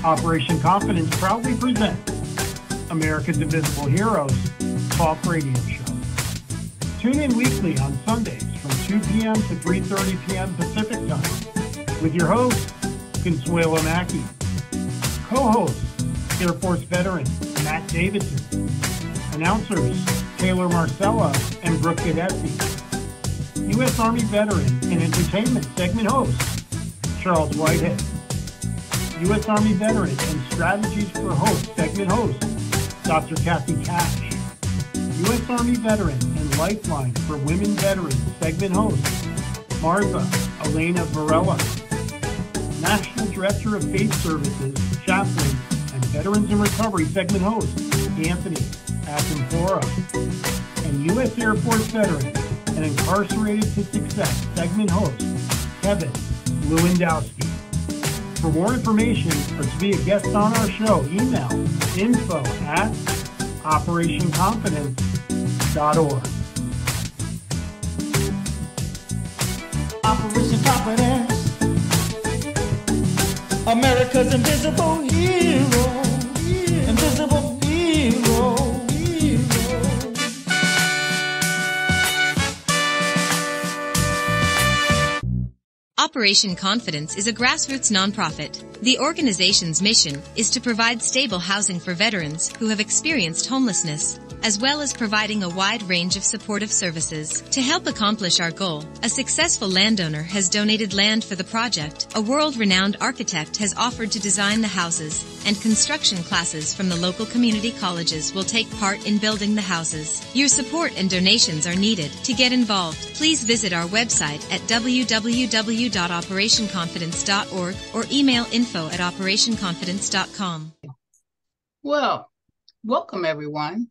Operation Confidence proudly presents America's Invisible Heroes Talk Radio Show. Tune in weekly on Sundays from 2 p.m. to 3:30 p.m. Pacific Time with your host, Consuelo Mackey. Co-host, Air Force veteran Matt Davidson. Announcers, Taylor Marcella and Brooke Gadesi. U.S. Army veteran and entertainment segment host, Charles Whitehead. U.S. Army veteran and strategies for host segment host, Dr. Kathy Cash. U.S. Army veteran and lifeline for women veterans segment host, Martha Elena Varela. National Director of Faith Services, chaplain, and Veterans in Recovery segment host, Anthony Akinfora. And U.S. Air Force veteran and Incarcerated to Success segment host, Kevin Lewandowski. For more information or to be a guest on our show, email info@operationconfidence.org. Operation Confidence, America's invisible hero, invisible hero. Operation Confidence is a grassroots nonprofit. The organization's mission is to provide stable housing for veterans who have experienced homelessness, as well as providing a wide range of supportive services. To help accomplish our goal, a successful landowner has donated land for the project, a world-renowned architect has offered to design the houses, and construction classes from the local community colleges will take part in building the houses. Your support and donations are needed. To get involved, please visit our website at www.operationconfidence.org or email info@operationconfidence.com. Well, welcome everyone.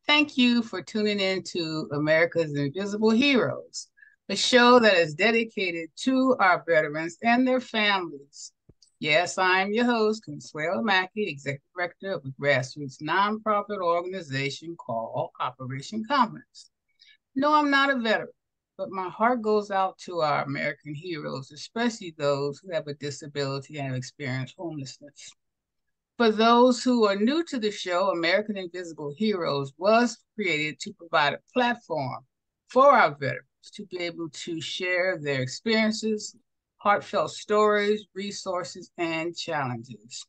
Thank you for tuning in to America's Invisible Heroes, a show that is dedicated to our veterans and their families. Yes, I'm your host, Consuelo Mackey, Executive Director of a grassroots nonprofit organization called Operation Confidence. No, I'm not a veteran, but my heart goes out to our American heroes, especially those who have a disability and have experienced homelessness. For those who are new to the show, American Invisible Heroes was created to provide a platform for our veterans to be able to share their experiences, heartfelt stories, resources, and challenges.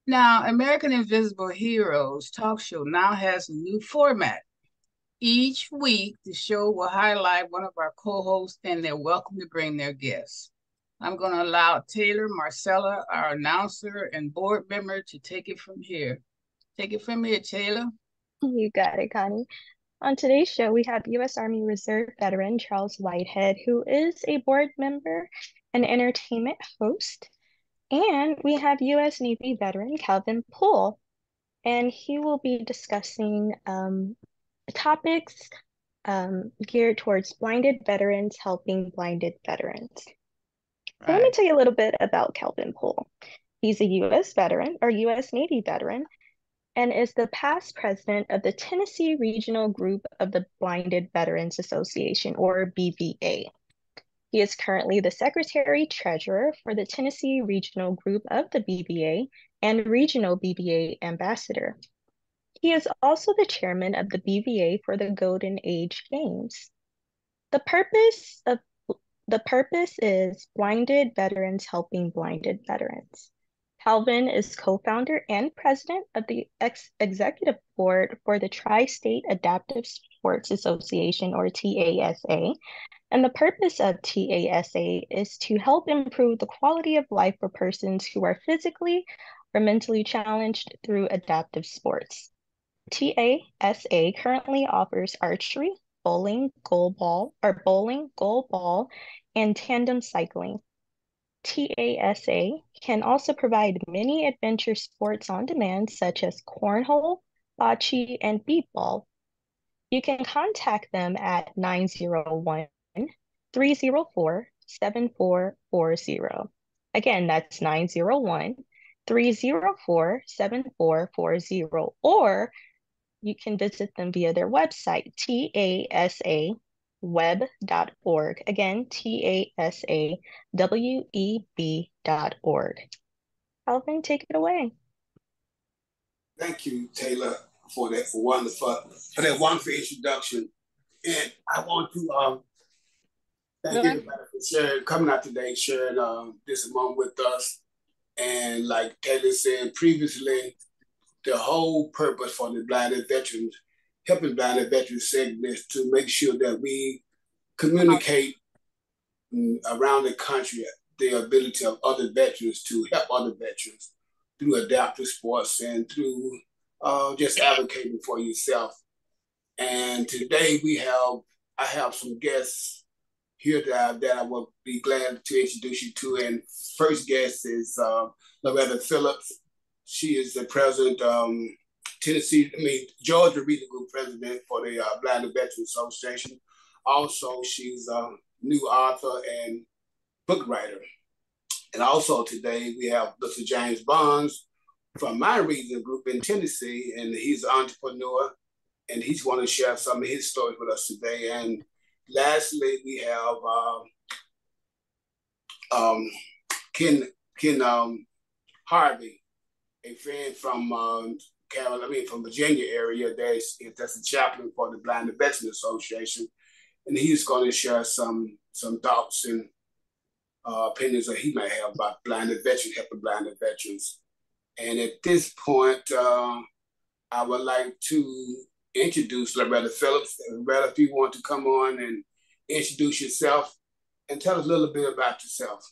Now, American Invisible Heroes talk show now has a new format. Each week, the show will highlight one of our co-hosts, and they're welcome to bring their guests. I'm going to allow Taylor Marcella, our announcer and board member, to take it from here. Take it from here, Taylor. You got it, Connie. On today's show, we have U.S. Army Reserve veteran Charles Whitehead, who is a board member and entertainment host. And we have U.S. Navy veteran Calvin Poole, and he will be discussing topics geared towards blinded veterans helping blinded veterans. So let me tell you a little bit about Calvin Poole. He's a U.S. veteran or U.S. Navy veteran and is the past president of the Tennessee Regional Group of the Blinded Veterans Association, or BVA. He is currently the Secretary Treasurer for the Tennessee Regional Group of the BVA and Regional BVA Ambassador. He is also the chairman of the BVA for the Golden Age Games. The purpose is blinded veterans helping blinded veterans. Calvin is co-founder and president of the executive board for the Tri-State Adaptive Sports Association, or TASA. And the purpose of TASA is to help improve the quality of life for persons who are physically or mentally challenged through adaptive sports. TASA currently offers archery, bowling, goalball, and tandem cycling. TASA can also provide many adventure sports on demand, such as cornhole, bocce, and beep ball. You can contact them at 901-304-7440. Again, that's 901-304-7440, or you can visit them via their website, tasaweb.org. Again, tasaweb.org. Calvin, take it away. Thank you, Taylor, for that wonderful introduction. And I want to thank everybody for coming out today, sharing this moment with us. And like Taylor said previously, the whole purpose for the blinded veterans, helping blinded veterans segment is to make sure that we communicate around the country the ability of other veterans to help other veterans through adaptive sports and through just advocating for yourself. And today I have some guests here that I will be glad to introduce you to. And first guest is Loretta Phillips. She is the president, Georgia Regional Group president for the Blinded Veterans Association. Also, she's a new author and book writer. And also today we have Mr. James Bonds from my regional group in Tennessee, and he's an entrepreneur, and he's going to share some of his stories with us today. And lastly, we have Ken Harvey, a friend from from Virginia area. That's a chaplain for the Blinded Veterans Association, and he's going to share some thoughts and opinions that he may have about blinded veterans, helping blinded veterans. And at this point, I would like to introduce Loretta Phillips. Loretta, if you want to come on and introduce yourself and tell us a little bit about yourself.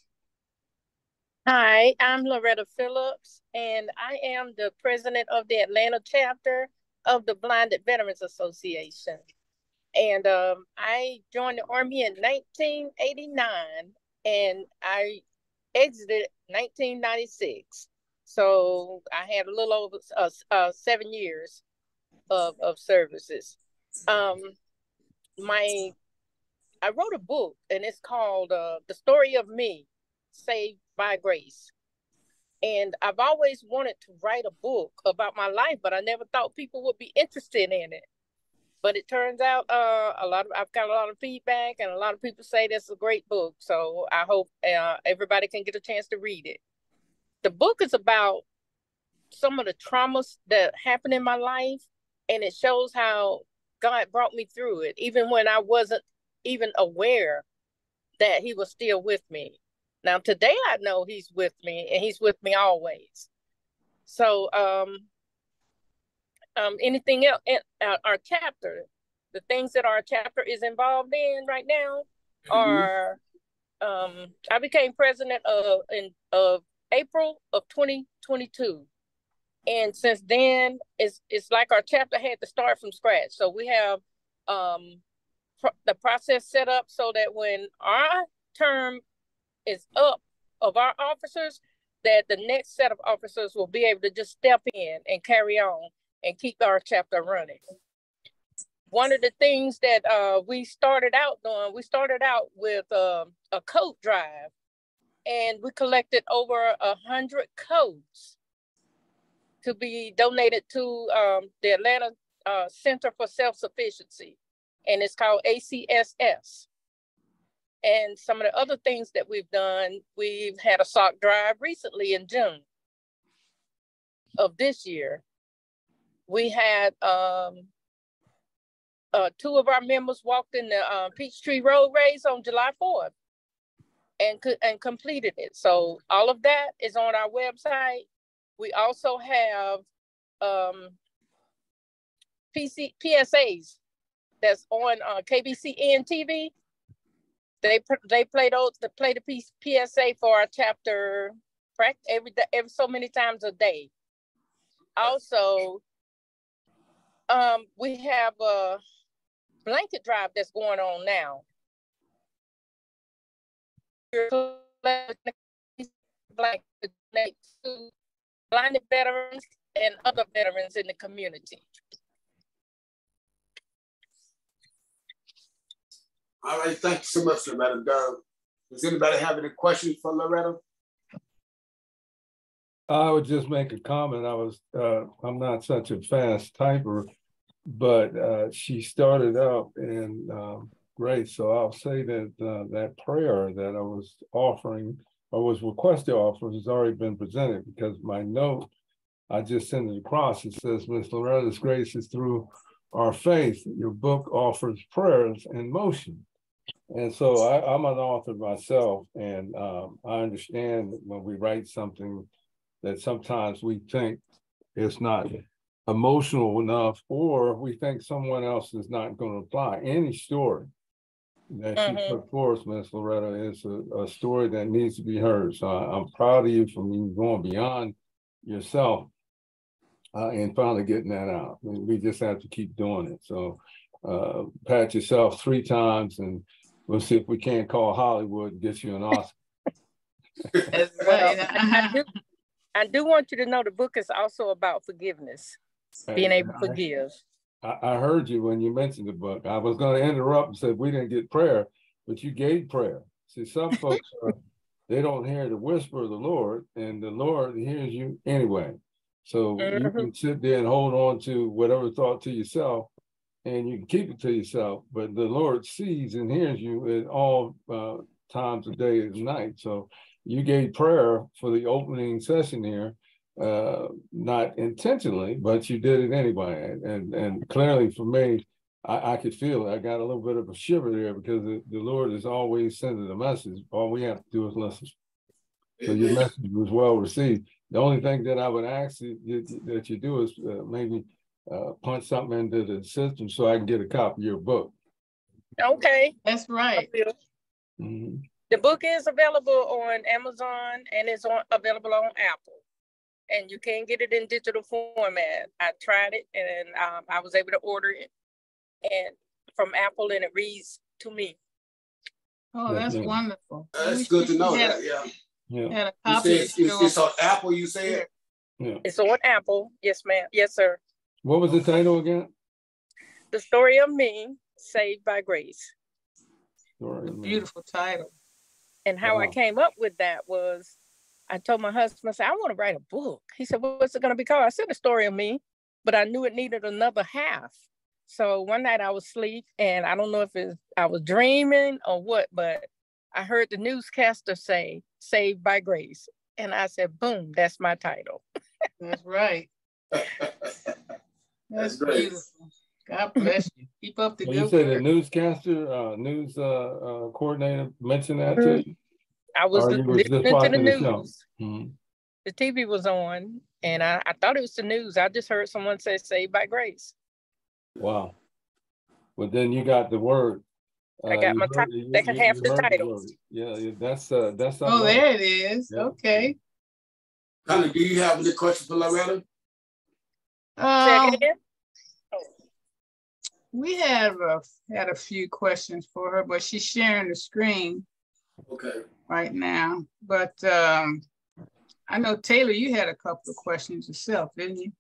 Hi, I'm Loretta Phillips, and I am the president of the Atlanta chapter of the Blinded Veterans Association. And I joined the Army in 1989, and I exited 1996. So I had a little over 7 years of services. I wrote a book, and it's called The Story of Me, Saved by Grace. And I've always wanted to write a book about my life, but I never thought people would be interested in it. But it turns out I've got a lot of feedback, and a lot of people say this is a great book. So I hope everybody can get a chance to read it. The book is about some of the traumas that happened in my life, and it shows how God brought me through it, even when I wasn't even aware that he was still with me. Now, today I know he's with me, and he's with me always. So anything else in our chapter, the things that our chapter is involved in right now are, I became president of April of 2022. And since then, it's like our chapter had to start from scratch. So we have the process set up so that when our term is up of our officers, that the next set of officers will be able to just step in and carry on and keep our chapter running. One of the things that we started out with a coat drive, and we collected over 100 coats to be donated to the Atlanta Center for Self-Sufficiency, and it's called ACSS. And some of the other things that we've done, we've had a sock drive recently in June of this year. We had two of our members walked in the Peachtree Road Race on July 4th and completed it. So all of that is on our website. We also have PSAs that's on KBCN TV. They play the PSA for our chapter every so many times a day. Also, we have a blanket drive that's going on now. Blanket to blinded veterans and other veterans in the community. All right, thank you so much, Loretta. Does anybody have any questions for Loretta? I would just make a comment. I'm not such a fast typer, but she started out in great. So I'll say that that prayer that I was offering or was requested offer has already been presented, because my note, I just sent it across. It says, Ms. Loretta's grace is through our faith. Your book offers prayers in motion. And so I'm an author myself, and I understand when we write something that sometimes we think it's not emotional enough, or we think someone else is not going to apply. Any story that she put forth, Ms. Loretta, is a story that needs to be heard. So I'm proud of you for going beyond yourself and finally getting that out. I mean, we just have to keep doing it. So pat yourself 3 times, and we'll see if we can't call Hollywood and get you an Oscar. That's Well, right. I do want you to know the book is also about forgiveness, being able to forgive. I heard you when you mentioned the book. I was going to interrupt and say we didn't get prayer, but you gave prayer. See, some folks, they don't hear the whisper of the Lord, and the Lord hears you anyway. So you can sit there and hold on to whatever thought to yourself, and you can keep it to yourself, but the Lord sees and hears you at all times of day and night. So you gave prayer for the opening session here, not intentionally, but you did it anyway. And clearly for me, I could feel it. I got a little bit of a shiver there, because the Lord is always sending a message. All we have to do is listen. So your message was well received. The only thing that I would ask that you do is maybe punch something into the system so I can get a copy of your book. Okay. That's right. The book is available on Amazon, and it's available on Apple. And you can get it in digital format. I tried it, and I was able to order it and from Apple, and it reads to me. Oh, that's wonderful. That's good to know that, Had a copy. It's on Apple, you said? Yeah. It's on Apple. Yes, ma'am. Yes, sir. What was the title again? The Story of Me, Saved by Grace. Beautiful title. And how I came up with that was, I told my husband, I said, I want to write a book. He said, well, what's it going to be called? I said, The Story of Me, but I knew it needed another half. So one night I was asleep, and I don't know if I was dreaming or what, but I heard the newscaster say, Saved by Grace. And I said, boom, that's my title. That's right. That's beautiful. God bless you. Keep up the good work. You said the newscaster, news coordinator mentioned that to you? I was listening to the news. The TV was on, and I thought it was the news. I just heard someone say Saved by Grace. Wow. Well, then you got the word. I got my second half of the title. Yeah, that's oh, there it is. Yeah. Okay. Connie, do you have any questions for Loretta? We have had a few questions for her, but she's sharing the screen right now. But I know, Taylor, you had a couple of questions yourself, didn't you?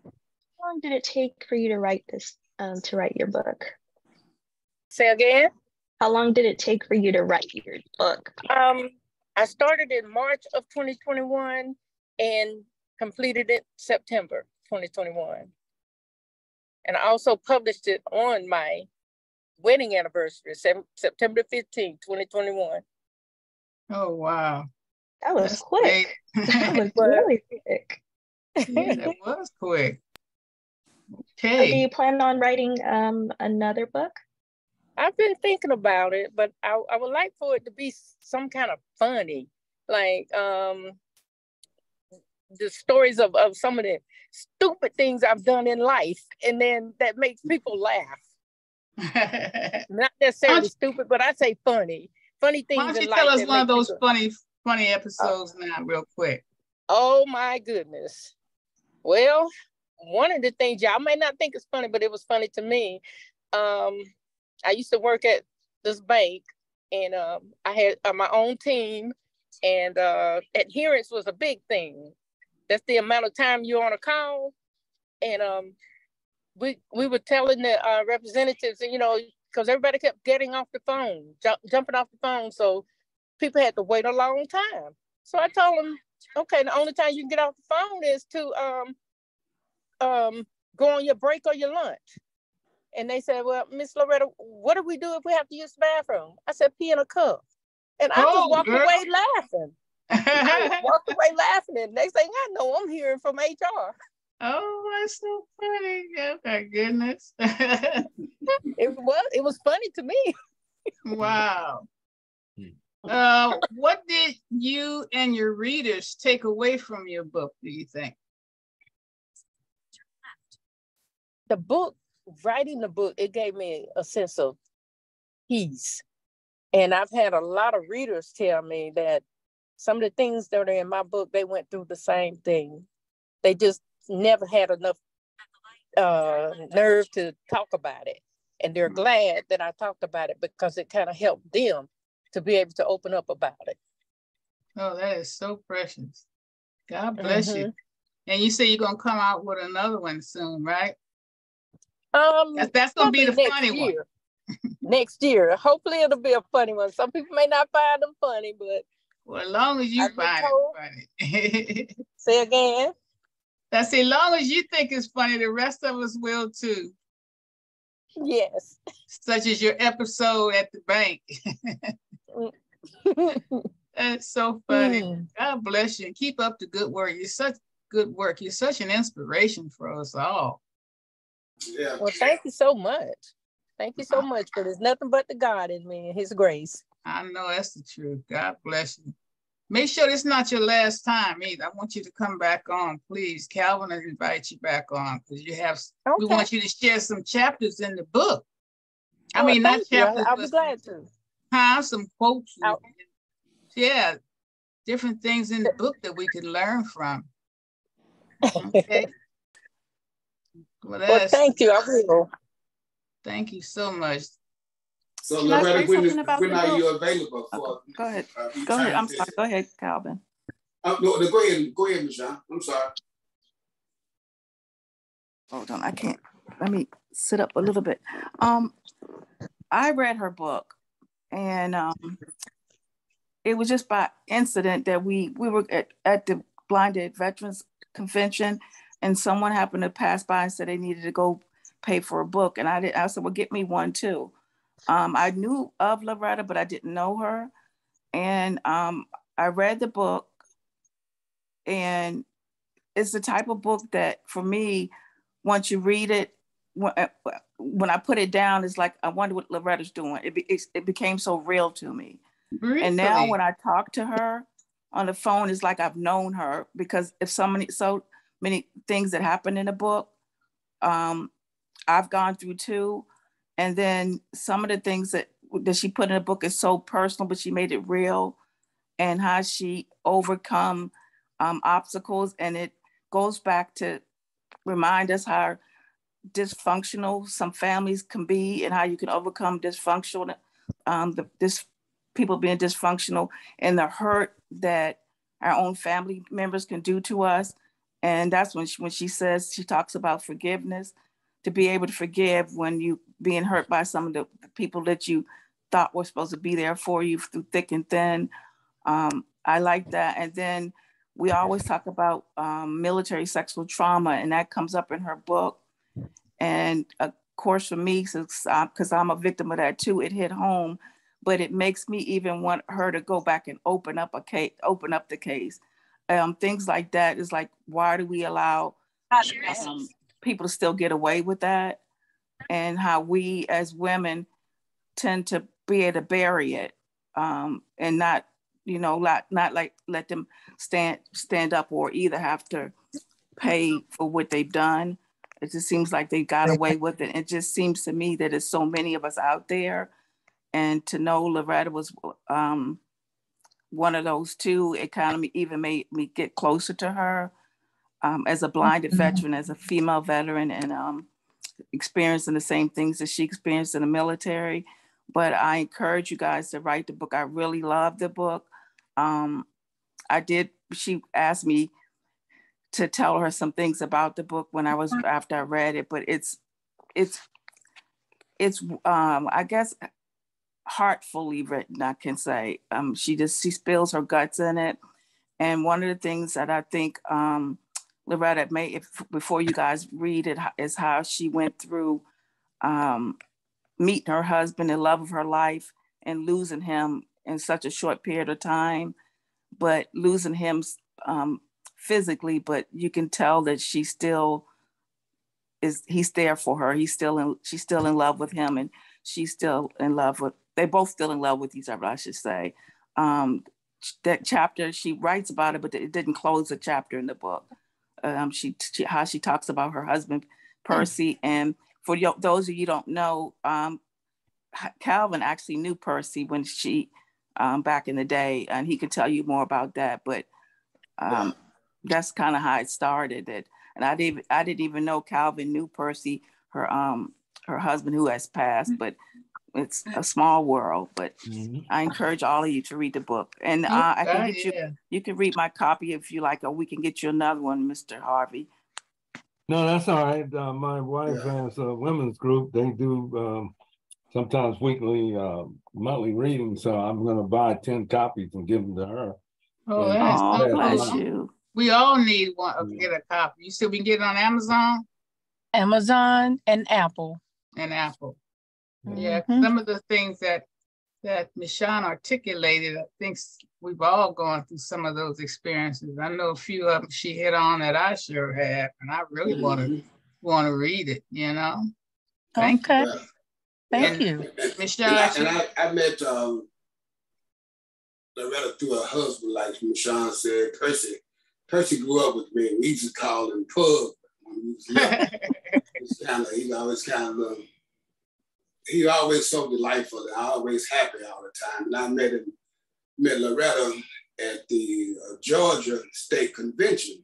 How long did it take for you to write this, to write your book? Say again? How long did it take for you to write your book? I started in March of 2021 and completed it September 2021. And I also published it on my wedding anniversary, September 15, 2021. Oh, wow. That was quick. That was really quick. Yeah, that was quick. Okay. So do you plan on writing another book? I've been thinking about it, but I would like for it to be some kind of funny, like the stories of some of the stupid things I've done in life, and then that makes people laugh. Not necessarily stupid, but I say funny things in life. Why don't you tell us one of those funny episodes now, real quick? Oh my goodness. Well, one of the things y'all may not think is funny, but it was funny to me. I used to work at this bank, and I had my own team, and adherence was a big thing. That's the amount of time you're on a call. And we were telling the representatives, and, because everybody kept getting off the phone, jumping off the phone. So people had to wait a long time. So I told them, okay, the only time you can get off the phone is to go on your break or your lunch. And they said, well, Miss Loretta, what do we do if we have to use the bathroom? I said, pee in a cup. And I just walked away laughing. I walked away laughing, and next thing I know, I'm hearing from HR. Oh, that's so funny. Oh my goodness. It was funny to me. Wow. What did you and your readers take away from your book, do you think? The book, writing the book, it gave me a sense of peace. And I've had a lot of readers tell me that some of the things that are in my book, they went through the same thing. They just never had enough nerve to talk about it. And they're glad that I talked about it because it kind of helped them to be able to open up about it. Oh, that is so precious. God bless you. And you say you're going to come out with another one soon, right? That's going to be the funny one. Next year. Hopefully it'll be a funny one. Some people may not find them funny, but well, as long as you find it funny. Say again. That's as long as you think it's funny, the rest of us will too. Yes. Such as your episode at the bank. That's so funny. God bless you and keep up the good work. You're such good work. You're such an inspiration for us all. Yeah. Well, thank you so much. Thank you so much, but there's nothing but the God in me and his grace. I know that's the truth. God bless you. Make sure this is not your last time either. I want you to come back on, please. Calvin will invite you back on because we want you to share some chapters in the book. I mean, not chapters. I'll be glad to. Some quotes. Yeah, different things in the book that we could learn from. Okay. Well, thank you. I will. Thank you so much. So, Loretta, when are you available for? Go ahead. Go ahead. I'm sorry. Go ahead, Calvin. No, go ahead, Michelle. I'm sorry. Hold on. I can't. Let me sit up a little bit. I read her book, and it was just by incident that we were at the Blinded Veterans Convention, and someone happened to pass by and said they needed to go pay for a book, and I said, well, get me one too. I knew of Loretta, but I didn't know her. And I read the book, and it's the type of book that, for me, once you read it, when I put it down, it's like, I wonder what Loretta's doing. It became so real to me. Briefly. And now when I talk to her on the phone, it's like I've known her, because if so many things that happen in the book, I've gone through too. And then some of the things that she put in the book is so personal, but she made it real, and how she overcome obstacles. And it goes back to remind us how dysfunctional some families can be, and how you can overcome dysfunctional, people being dysfunctional, and the hurt that our own family members can do to us. And that's when she talks about forgiveness, to be able to forgive when you being hurt by some of the people that you thought were supposed to be there for you through thick and thin. I like that. And then we always talk about military sexual trauma, and that comes up in her book. And of course, for me, because I'm a victim of that too, it hit home, but it makes me even want her to go back and open up the case. Things like that is like, why do we allow people to still get away with that? And how we as women tend to be able to bury it, and not like let them stand up, or either have to pay for what they've done. It just seems like they got away with it. It just seems to me that there's so many of us out there, and to know Loretta was one of those too, it kind of even made me get closer to her as a blinded veteran, as a female veteran, and experiencing the same things that she experienced in the military. But I encourage you guys to write the book. I really love the book. She asked me to tell her some things about the book after I read it, but it's I guess heartfully written, I can say. She spills her guts in it. And one of the things that I think Loretta before you guys read it, is how she went through meeting her husband, the love of her life, and losing him in such a short period of time. but losing him physically, but you can tell that he's there for her. She's still in love with him, and she's still in love with, they both still in love with each other, I should say. That chapter, she writes about it, but it didn't close the chapter in the book. How she talks about her husband, Percy. And for those of you who don't know, Calvin actually knew Percy when she, back in the day, and he could tell you more about that, but that's kind of how it started. And I didn't even know Calvin knew Percy, her husband who has passed, but it's a small world. But I encourage all of you to read the book, and I can get you can read my copy if you like, or we can get you another one, Mr. Harvey. No, that's all right. My wife has a women's group. They do sometimes weekly, monthly readings. So I'm going to buy 10 copies and give them to her. Oh, bless you. We all need one. Get a copy. You said we can get it on Amazon? Amazon and Apple. Yeah, some of the things that Michonne articulated, I think we've all gone through some of those experiences. I know a few of them she hit on that I sure have, and I really want to read it, you know? Thank you. Thank you. Michonne. And I met Loretta through her husband, like Michonne said. Percy grew up with me. We used to call him Pug. He always so delightful and always happy all the time. And I met Loretta at the Georgia State Convention.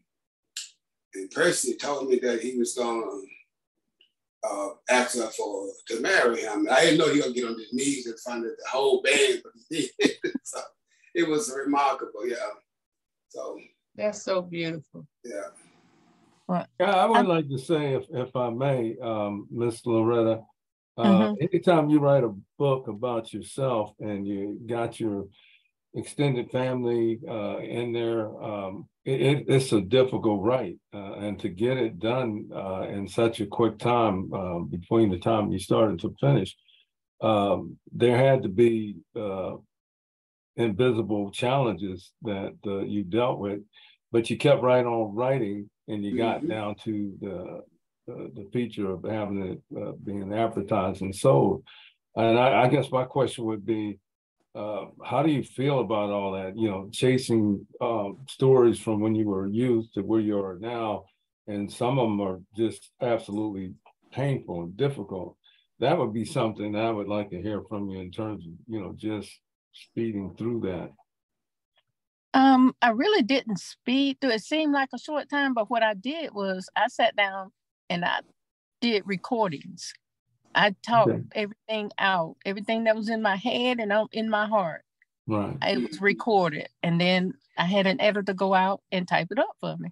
And Percy told me that he was going to ask her to marry him. I didn't know he was going to get on his knees in front of the whole band, but he did. So it was remarkable, yeah. So that's so beautiful. Yeah. Well, I would like to say, if I may, Miss Loretta, anytime you write a book about yourself and you got your extended family in there, it's a difficult write, and to get it done in such a quick time between the time you started to finish, there had to be invisible challenges that you dealt with, but you kept right on writing, and you got down to the feature of having it being advertised and sold. And I guess my question would be, how do you feel about all that? You know, chasing stories from when you were youth to where you are now, and some of them are just absolutely painful and difficult. That would be something that I would like to hear from you in terms of, you know, just speeding through that. I really didn't speed through. It seemed like a short time, but what I did was I sat down and I did recordings. I talked everything out, everything that was in my head and in my heart. Right. It was recorded, and then I had an editor go out and type it up for me.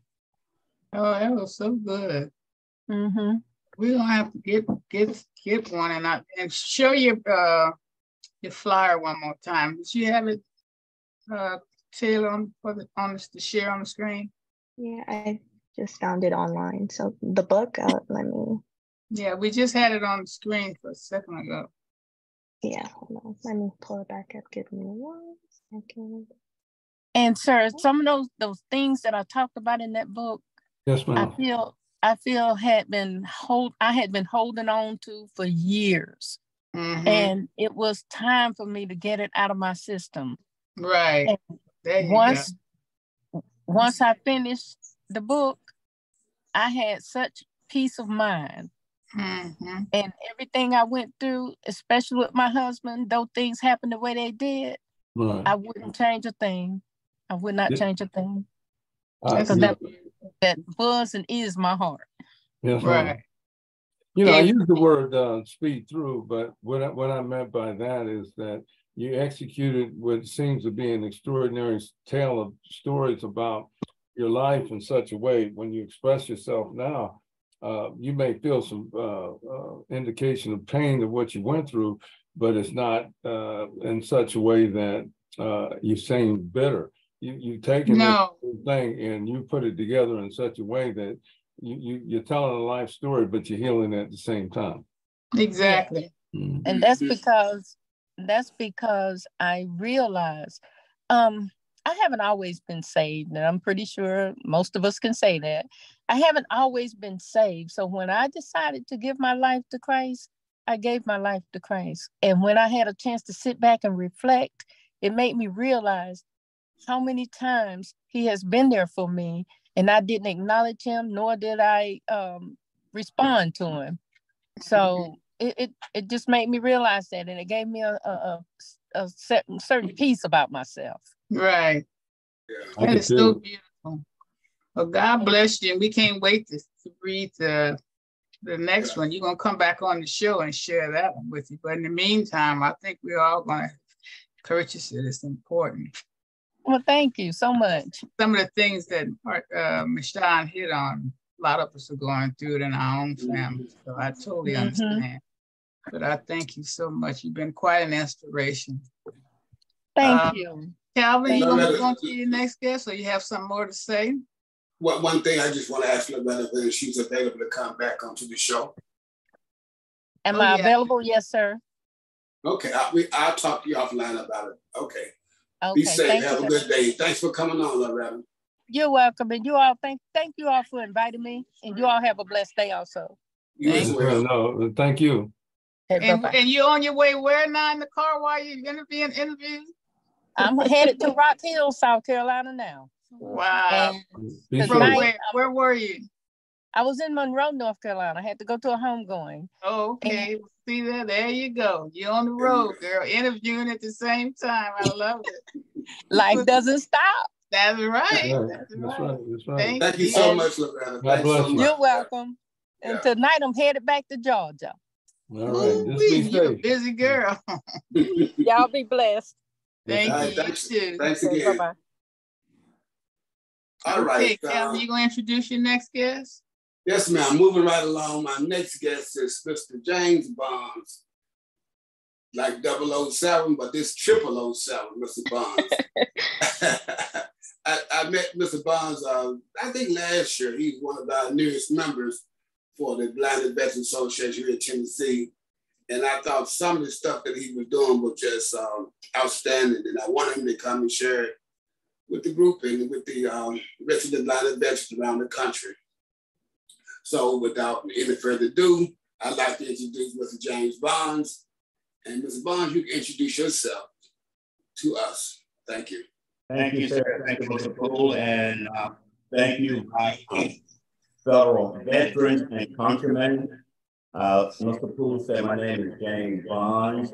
Oh, that was so good. We're gonna have to get one and show your flyer one more time. Did you have it, Taylor, on to share on the screen? Yeah, I just found it online. So the book, let me. Yeah, we just had it on the screen for a second ago. Yeah, hold on. Let me pull it back up. Give me 1 second. And sir, some of those things that I talked about in that book, yes, ma'am. I feel I had been holding on to for years. And it was time for me to get it out of my system. Right. And once I finished the book, I had such peace of mind. And everything I went through, especially with my husband, though things happened the way they did, I wouldn't change a thing. I would not change a thing. Because that was and is my heart. Yes, right. You know, I use the word speed through, but what I meant by that is that you executed what seems to be an extraordinary tale of stories about your life in such a way. When you express yourself now, you may feel some indication of pain of what you went through, but it's not in such a way that you seem bitter. You've taken this thing and you put it together in such a way that you're telling a life story, but you're healing at the same time. Exactly. And that's because I realized I haven't always been saved, and I'm pretty sure most of us can say that. I haven't always been saved. So when I decided to give my life to Christ, I gave my life to Christ. And when I had a chance to sit back and reflect, it made me realize how many times he has been there for me, and I didn't acknowledge him, nor did I respond to him. So it just made me realize that, and it gave me a certain peace about myself. Right. I That do is so too. beautiful. Well, God bless you. And we can't wait to read the next one. You're going to come back on the show and share that one with you. But in the meantime, I think we're all going to purchase it. It's important. Well, thank you so much. Some of the things that Michonne hit on, a lot of us are going through it in our own families. So I totally understand. But I thank you so much. You've been quite an inspiration. Thank you. Calvin, you want to go on to your next guest, or you have something more to say? Well, one thing I just want to ask Loretta whether she's available to come back onto the show. Am I available? Yes, sir. Okay, I'll talk to you offline about it. Okay. Be Okay. safe. Have a good day. Thanks for coming on, Loretta. You're welcome, and you all thank you all for inviting me, and you all have a blessed day also. You as well. No, thank you. Okay, and you're on your way where now in the car while you're being interviewed? I'm headed to Rock Hill, South Carolina now. Wow. And from where were you? I was in Monroe, North Carolina. I had to go to a homegoing. Oh, okay. See that? There you go. You're on the road, girl, interviewing at the same time. I love it. Life doesn't stop. That's right. That's right. Thank you so much, Loretta. God bless you. You're welcome. And tonight I'm headed back to Georgia. All right. Just be You're a safe. busy girl. Y'all be blessed. Thank you. Thanks, too. Thanks again. Bye-bye. All right. Calvin, you going to introduce your next guest? Yes, ma'am. Moving right along. My next guest is Mr. James Bonds. Like 007, but this 0007, Mr. Bonds. I met Mr. Bonds, I think last year. He's one of our newest members for the Blind Veterans Association here in Tennessee. And I thought some of the stuff that he was doing was just outstanding. And I wanted him to come and share it with the group and with the rest of the blind veterans around the country. So without any further ado, I'd like to introduce Mr. James Bonds. And Mr. Bonds, you can introduce yourself to us. Thank you. Thank you, sir. Thank you, Mr. Poole, and thank you, my fellow veterans and countrymen. Mr. Poole said my name is James Bonds.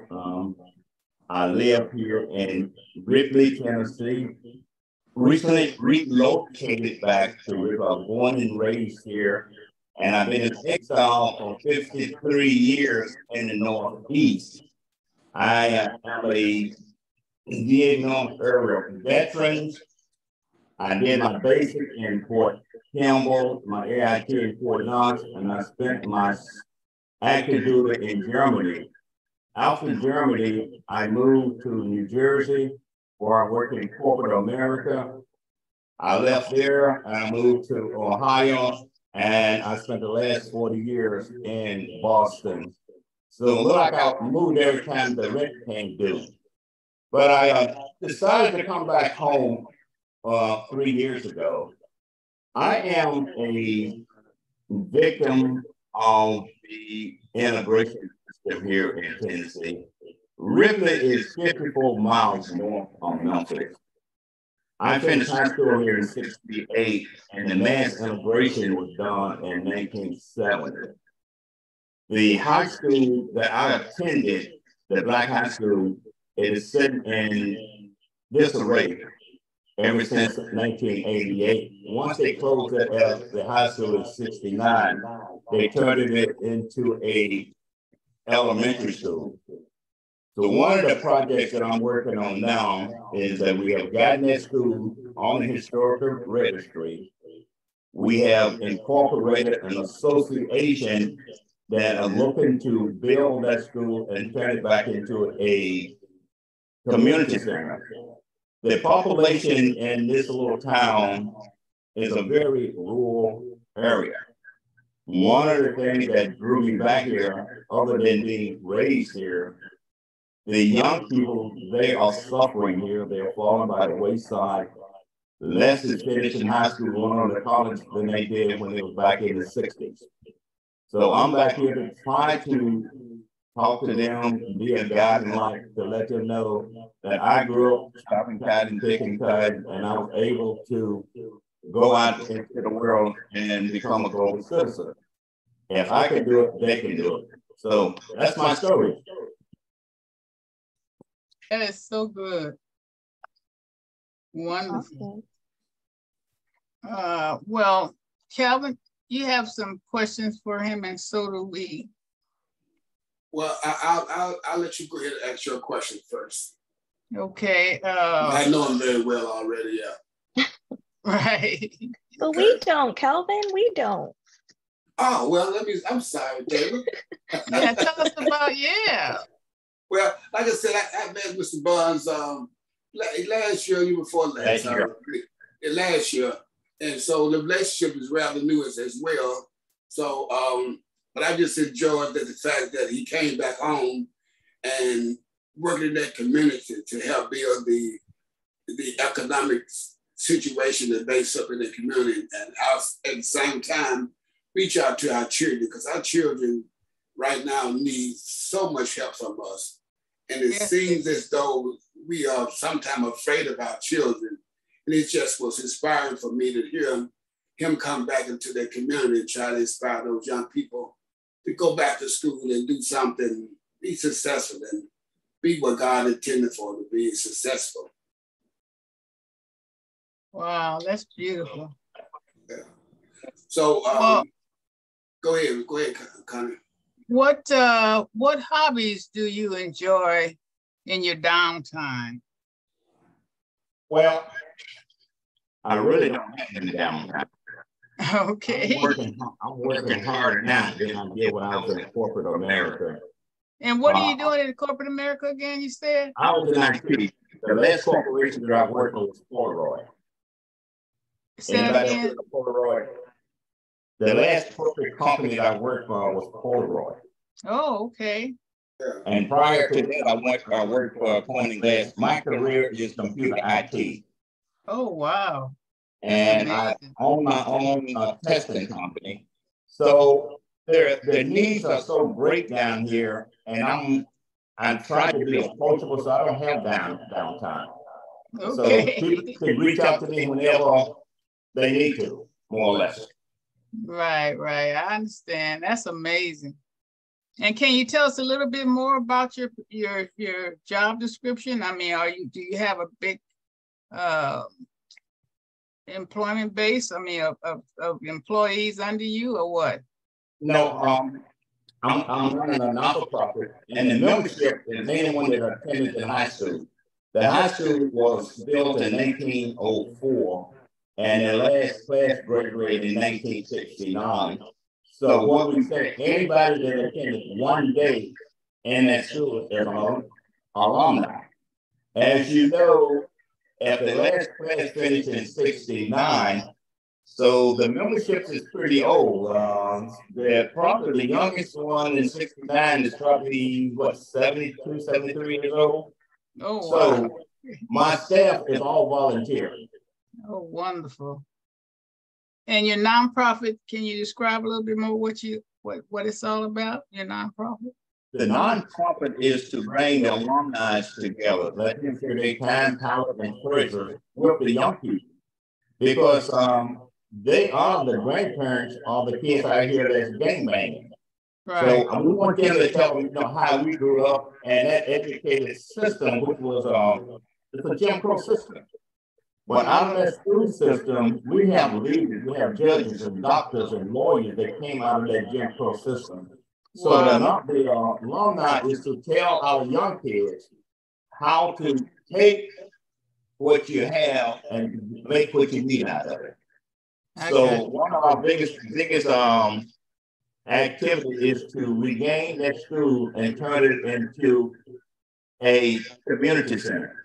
I live here in Ripley, Tennessee. Recently relocated back to Ripley. I was born and raised here, and I've been in exile for 53 years in the Northeast. I am a Vietnam era veteran. I did my basic in Fort Campbell, my AIH in Fort Knox, and I spent my active duty in Germany. After Germany, I moved to New Jersey, where I worked in corporate America. I left there and I moved to Ohio, and I spent the last 40 years in Boston. So it looked like I moved every time the rent came due. But I decided to come back home 3 years ago. I am a victim of the immigration system here in Tennessee. Ripley is 54 miles north of Memphis. I finished high school here in '68, and the mass immigration was done in 1970. The high school that I attended, the Black High School, it is sitting in disarray ever since 1988. Once they closed the high school in '69, they turned it into a elementary school. So one of the projects that I'm working on now is that we have gotten that school on the historical registry. We have incorporated an association that are looking to build that school and turn it back into a community center. The population in this little town is a very rural area. One of the things that drew me back here, other than being raised here, the young people, they are suffering here. They're falling by the wayside. Less is finishing high school, going on to college than they did when it was back in the 60s. So I'm back here to try to talk to them, be a guiding light, to let them know that I grew up stopping tide and picking tide, and I was able to go out into the world and become a global citizen. If I can do it, they can do it. So that's my story. That is so good. Wonderful. Awesome. Well, Calvin, you have some questions for him, and so do we. Well, I'll let you go ahead and ask your question first. Okay. I know him very well already, yeah. Right. But we don't, Calvin, we don't. Oh, well, I'm sorry, David. Yeah, tell us about, yeah. Well, like I said, I met Mr. Barnes last year, year before last. Last year. And so the relationship is rather new as well. So, but I just enjoyed the fact that he came back home and worked in that community to help build the economic situation that makes up in the community. And at the same time, reach out to our children, because our children right now need so much help from us. And it seems as though we are sometimes afraid of our children. And it just was inspiring for me to hear him come back into the community and try to inspire those young people to go back to school and do something, be successful, and be what God intended for to be successful. Wow, that's beautiful. Yeah. So go ahead, Connie. What hobbies do you enjoy in your downtime? Well, I really don't have any downtime. Okay. I'm working harder now than I did when I was in corporate America. And what are you doing in corporate America again, you said? I was in IT. The last corporation that I worked with was Polaroid. Say that again? Polaroid. The last corporate company that I worked for was Polaroid. Oh, okay. And prior to that, I worked for Point and Glass. My career is computer IT. Oh, wow. And I own my own testing company. So their needs are so great down here, and I'm trying to be approachable, so I don't have downtime. Okay. So people can reach out to me whenever they need to, more or less. Right. I understand. That's amazing. And can you tell us a little bit more about your job description? I mean, do you have a big employment base? I mean, of employees under you, or what? No, I'm running a not-for-profit, and the membership is anyone that attended the high school. The high school was built in 1904, and the last class graduated in 1969. So what we say, anybody that attended one day in that school is an alumni. As you know, if the last class finished in 69, so the membership is pretty old. Probably the youngest one in 69 is probably, 72, 73 years old? Oh, wow. So my staff is all volunteer. Oh, wonderful. And your nonprofit, can you describe a little bit more what it's all about, your nonprofit? The nonprofit is to bring the alumni together, let them share their time, talent, and treasure with the young people. Because they are the grandparents of the kids out here that's gangbanging. Right. So we want them to tell them, how we grew up, and that educated system, which was it's a Jim Crow system. But out of that school system, we have leaders, we have judges and doctors and lawyers that came out of that Jim Crow system. So the alumni is to tell our young kids how to take what you have and make what you need out of it. So one of our biggest activity is to regain that school and turn it into a community center.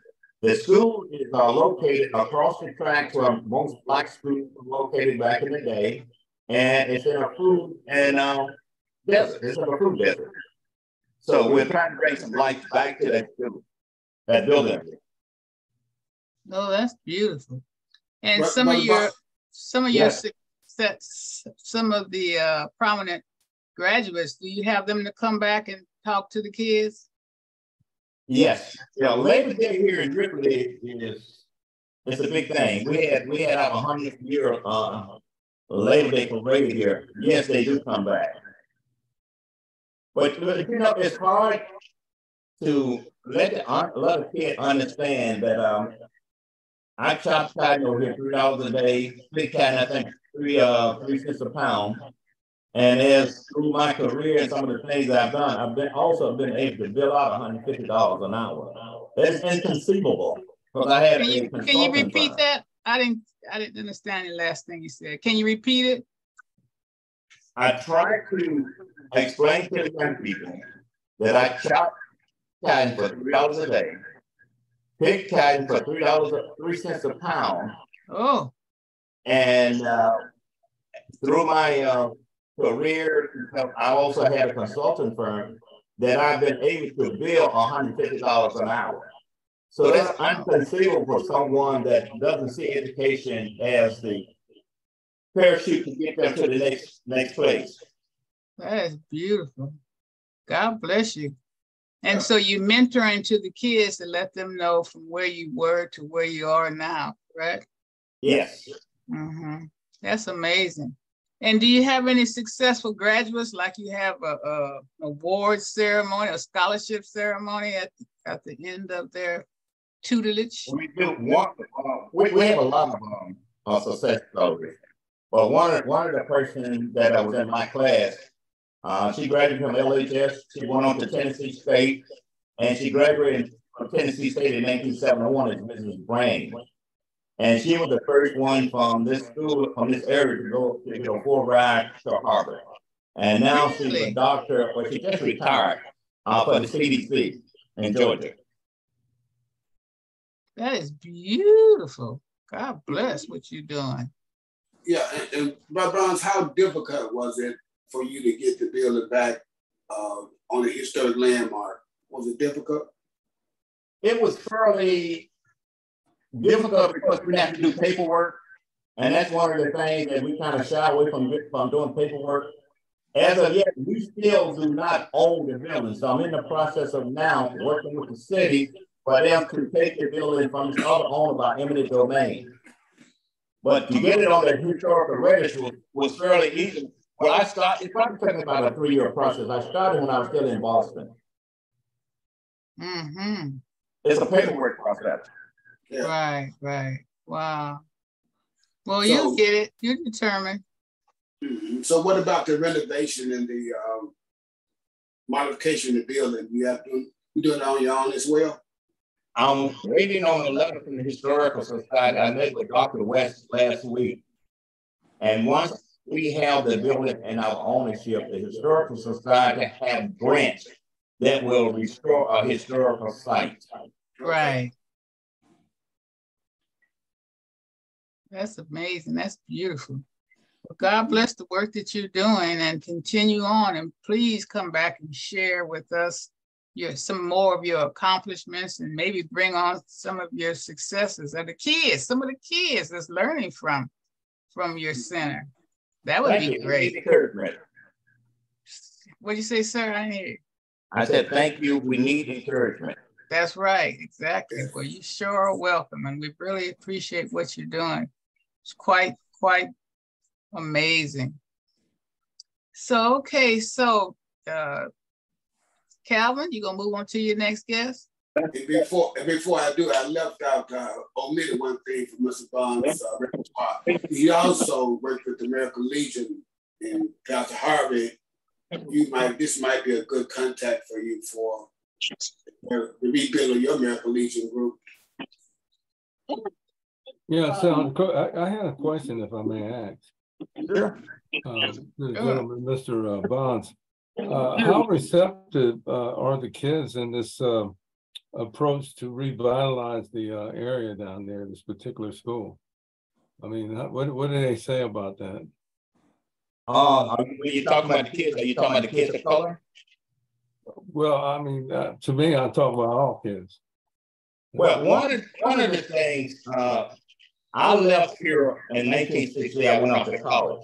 The school is located across the track from most black schools were located back in the day, and it's in a food and desert. It's in a food desert. So we're trying to bring some life back to that building. Oh, that's beautiful. And What- some what of your about- some of Yes. your some of the prominent graduates, do you have them to come back and talk to the kids? Yes. Yeah, Labor Day here in Ripley is it's a big thing. We had our 100th year Labor Day parade here. Yes, they do come back. But you know, it's hard to let the kid understand that I chop cotton over here $3 a day, big cotton, I think 3 cents a pound. And as through my career and some of the things I've done, I've also been able to bill out $150 an hour. That's inconceivable. Because I had Can a you consulting repeat firm. that? I didn't understand the last thing you said. Can you repeat it? I try to explain to the young people that I chop cotton for $3 a day, pick cotton for $3 3 cents a pound, Oh, and through my career, I also had a consulting firm that I've been able to bill $150 an hour. So that's unconceivable for someone that doesn't see education as the parachute to get them to the next place. that is beautiful. God bless you. And so you mentoring to the kids to let them know from where you were to where you are now, right? Yes. Mm-hmm. That's amazing. And do you have any successful graduates, like you have a award ceremony, a scholarship ceremony at the end of their tutelage? We do we have a lot of success stories. But one of the persons that was in my class, she graduated from LHS. She went on to Tennessee State, and she graduated from Tennessee State in 1971 as Mrs. Brain. And she was the first one from this school, from this area to get a full ride to Harvard. And now she's a doctor, but she just retired for the CDC in Georgia. That is beautiful. God bless what you're doing. Yeah, and Brother Barnes, how difficult was it for you to get the building back on a historic landmark? Was it difficult? It was fairly difficult because we have to do paperwork, and that's one of the things that we kind of shy away from doing paperwork. As of yet, we still do not own the building, so I'm in the process of now working with the city for them to take the building from its other owner by eminent domain. But to get it on the historical register was fairly easy. Well, it probably took me about a 3-year process. I started when I was still in Boston. Mm-hmm. It's a paperwork process. Yeah. Right. Wow. Well, you'll get it. You're determined. Mm-hmm. So what about the renovation and the modification of the building? You doing it on your own as well? I'm waiting on a letter from the Historical Society. I met with Dr. West last week. And once we have the building in our ownership, the Historical Society have grants that will restore a historical site. Right. That's amazing. That's beautiful. Well, God bless the work that you're doing and continue on. And please come back and share with us some more of your accomplishments and maybe bring on some of your successes of the kids, some of the kids that's learning from your center. That would be great. Encouragement. What'd you say, sir? I didn't hear you. I said, thank you. We need encouragement. That's right. Exactly. Well, you sure are welcome. And we really appreciate what you're doing. It's quite amazing. So, okay. So, Calvin, you gonna move on to your next guest? And before I do, I left out, omitted one thing from Mr. Bond's repertoire. He also worked with the American Legion, and Dr. Harvey, this might be a good contact for you for the rebuild of your American Legion group. Yeah, so I had a question, if I may ask. Sure. The gentleman, Mr. Bonds. How receptive are the kids in this approach to revitalize the area down there, this particular school? I mean, what do they say about that? When you're talking about the kids, are you talking about the kids of color? Well, I mean, to me, I talk about all kids. Well, one of the things, I left here in 1960. I went off to college.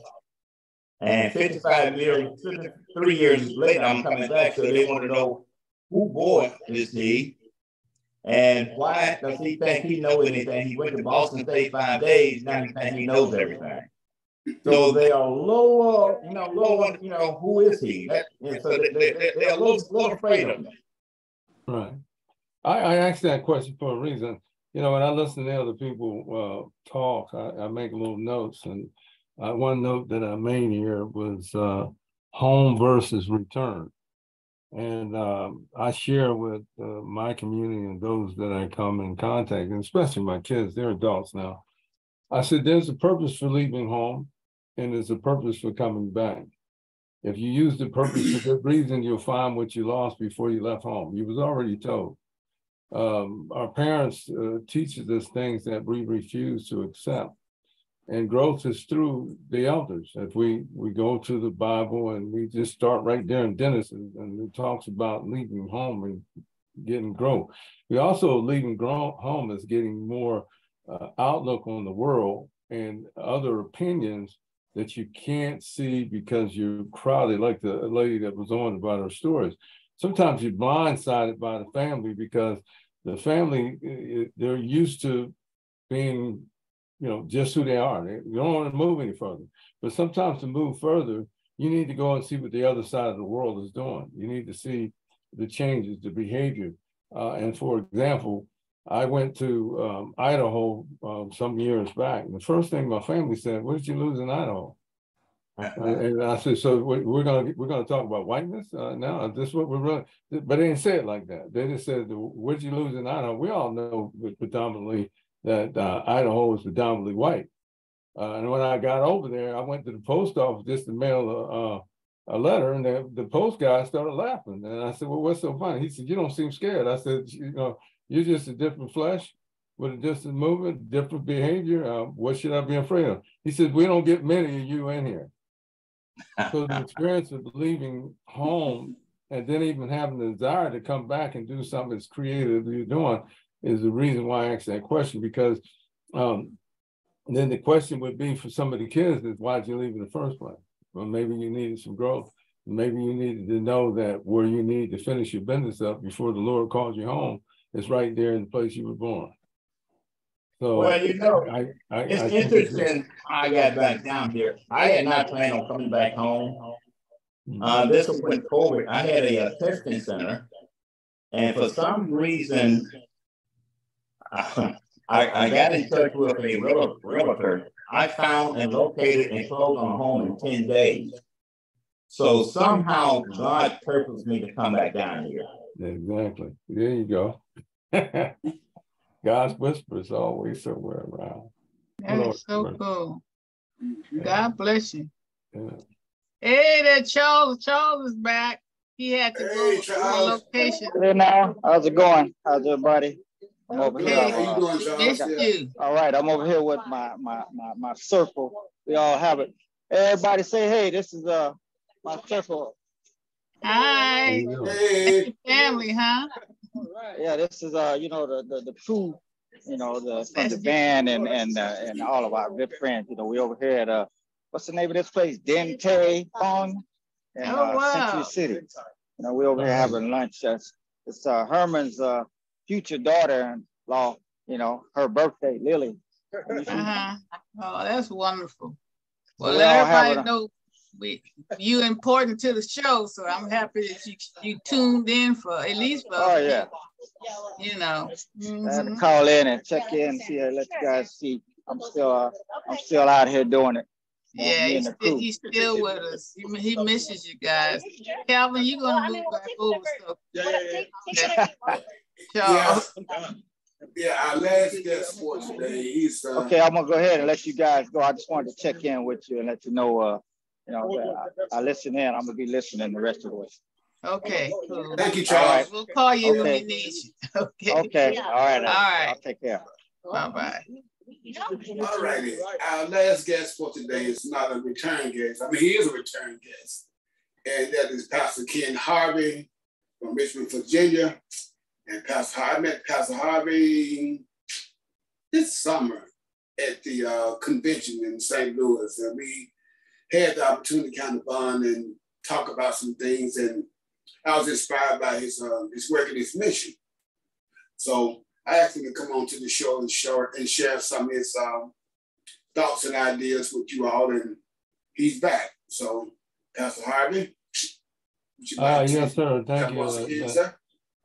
And 53 years later, I'm coming back. So they want to know, who boy is he? And why does he think he knows anything? He went to Boston State 5 days. Now he thinks he knows everything. So they are lower, who is he? And so they're a little afraid of him. Right. I asked that question for a reason. When I listen to other people talk, I make little notes. And one note that I made here was home versus return. And I share with my community and those that I come in contact, and especially my kids, they're adults now. I said, there's a purpose for leaving home, and there's a purpose for coming back. If you use the purpose for good reason, you'll find what you lost before you left home. You was already told. Our parents teach us things that we refuse to accept. And growth is through the elders. If we go to the Bible and we just start right there in Genesis, and it talks about leaving home and getting growth. We also leaving home is getting more outlook on the world and other opinions that you can't see because you're crowded, like the lady that was on about her stories. Sometimes you're blindsided by the family because the family, they're used to being just who they are. They don't want to move any further. But sometimes to move further, you need to go and see what the other side of the world is doing. You need to see the changes, the behavior. And for example, I went to Idaho some years back. And the first thing my family said, what did you lose in Idaho? And I said, so we're gonna talk about whiteness now? This is what we're really, but they didn't say it like that. They just said, what did you lose in Idaho? We all know predominantly that Idaho is predominantly white. And when I got over there, I went to the post office just to mail a letter, and the post guy started laughing. And I said, well, what's so funny? He said, you don't seem scared. I said, you're just a different flesh with a different movement, different behavior. What should I be afraid of? He said, we don't get many of you in here. So the experience of leaving home and then even having the desire to come back and do something as creative as you're doing is the reason why I asked that question, because then the question would be for some of the kids is, why'd you leave in the first place? Well, maybe you needed some growth. Maybe you needed to know that where you need to finish your business up before the Lord calls you home is right there in the place you were born. So, well, it's interesting how I got back down here. I had not planned on coming back home. This was when COVID, I had a testing center. And for some reason, I got in touch with a realtor. I found and located and closed on a home in 10 days. So somehow God purposed me to come back down here. Exactly. There you go. God's whisper is always somewhere around. That's so cool. God bless you. Yeah. Hey, that Charles is back. He had to go to a location. Hey now, how's it going? How's everybody? I'm over here. How you doing, Charles? All right, I'm over here with my circle. We all have it. Everybody say, hey, this is my circle. Hi. Hey. Family, huh? Yeah, this is the true, from the band and all of our good friends. We over here at what's the name of this place? Den Terry Pong in Century City. We over here having lunch. It's Herman's future daughter-in-law, her birthday, Lily. Oh, that's wonderful. Well, let everybody know you important to the show, so I'm happy that you tuned in for at least for I had to call in and check in and see, let you guys see I'm still out here doing it. Yeah, he's still with us. He misses you guys. Calvin, you're gonna move back over. Yeah, our last guest for today, he's okay, I'm gonna go ahead and let you guys go. I just wanted to check in with you and let you know I listen in. I'm gonna be listening the rest of the way. Okay, cool. Thank you, Charles. Right. We'll call you when we need you. Okay. All right. I'll take care. Bye-bye. All righty. Our last guest for today is not a return guest. I mean, he is a return guest. And that is Pastor Ken Harvey. from Richmond, Virginia. And I met Pastor Harvey this summer at the convention in St. Louis. And we had the opportunity to kind of bond and talk about some things. And I was inspired by his work and his mission. So I asked him to come on to the show and share some of his thoughts and ideas with you all. And he's back. So, Pastor Harvey, would you like yes, sir. Thank come you. once again, sir?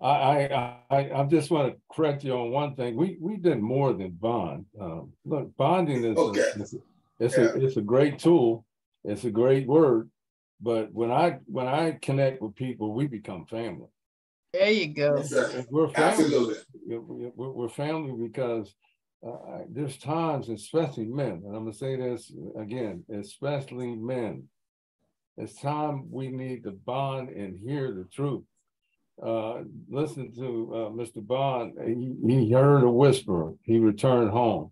I just want to correct you on one thing. We did more than bond. Look, bonding is it's a great tool. It's a great word. But when I connect with people, we become family. There you go. Yes, we're family. Absolutely. We're family because there's times, especially men, and I'm going to say this again, especially men, it's time we need to bond and hear the truth. Listen to Mr. Bond. He heard a whisper. He returned home.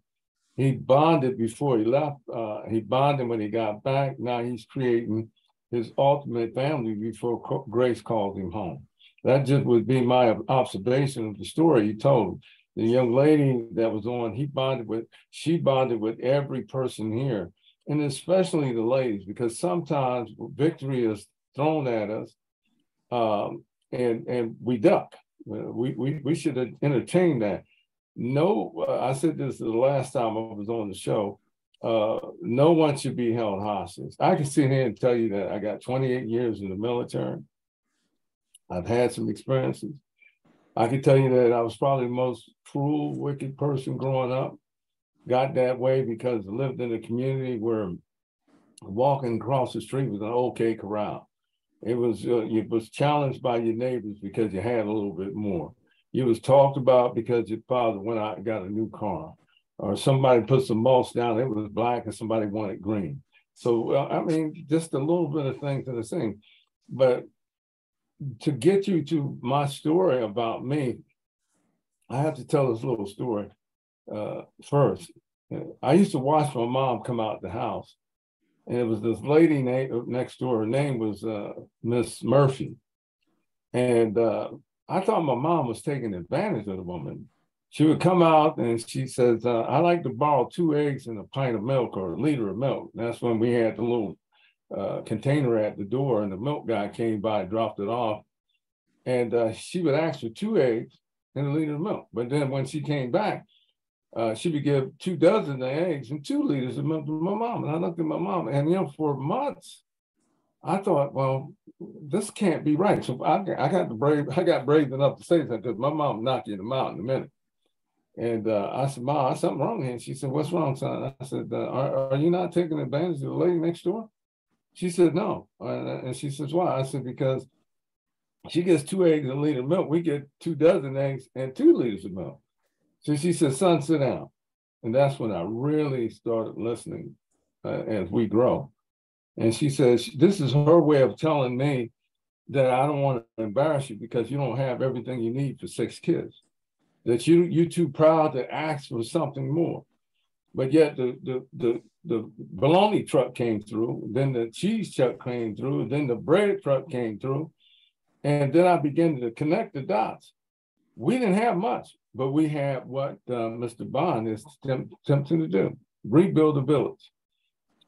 He bonded before he left. He bonded when he got back. Now he's creating his ultimate family before Grace called him home. That just would be my observation of the story he told. The young lady that was on, she bonded with every person here, and especially the ladies, because sometimes victory is thrown at us, and we duck. We should entertain that. No, I said this the last time I was on the show. No one should be held hostage. I can sit here and tell you that I got 28 years in the military. I've had some experiences. I can tell you that I was probably the most cruel, wicked person growing up. Got that way because I lived in a community where walking across the street was an OK corral. It was you was challenged by your neighbors because you had a little bit more. You was talked about because your father went out and got a new car, or somebody put some mulch down. It was black and somebody wanted green. So I mean, just a little bit of things in the same. But to get you to my story about me, I have to tell this little story first. I used to watch my mom come out the house, and it was this lady next door. Her name was Miss Murphy. And I thought my mom was taking advantage of the woman. She would come out and she says, I like to borrow 2 eggs and a pint of milk or a liter of milk. And that's when we had the little container at the door, and the milk guy came by, dropped it off. And she would ask for 2 eggs and a liter of milk. But then when she came back, she would give 2 dozen of eggs and 2 liters of milk to my mom. And I looked at my mom, and for months, I thought, well, this can't be right. So I got brave enough to say something, because my mom knocked you in the mouth in a minute. And I said, Mom, something wrong here. She said, what's wrong, son? I said, are you not taking advantage of the lady next door? She said, no. And she says, why? I said, because she gets 2 eggs and a liter of milk. We get 2 dozen eggs and 2 liters of milk. So she said, son, sit down. And that's when I really started listening as we grow. And she says, this is her way of telling me that I don't want to embarrass you because you don't have everything you need for 6 kids. That you're too proud to ask for something more. But yet the bologna truck came through, then the cheese truck came through, then the bread truck came through. And then I began to connect the dots. We didn't have much, but we had what Mr. Bond is attempting to do: rebuild the village.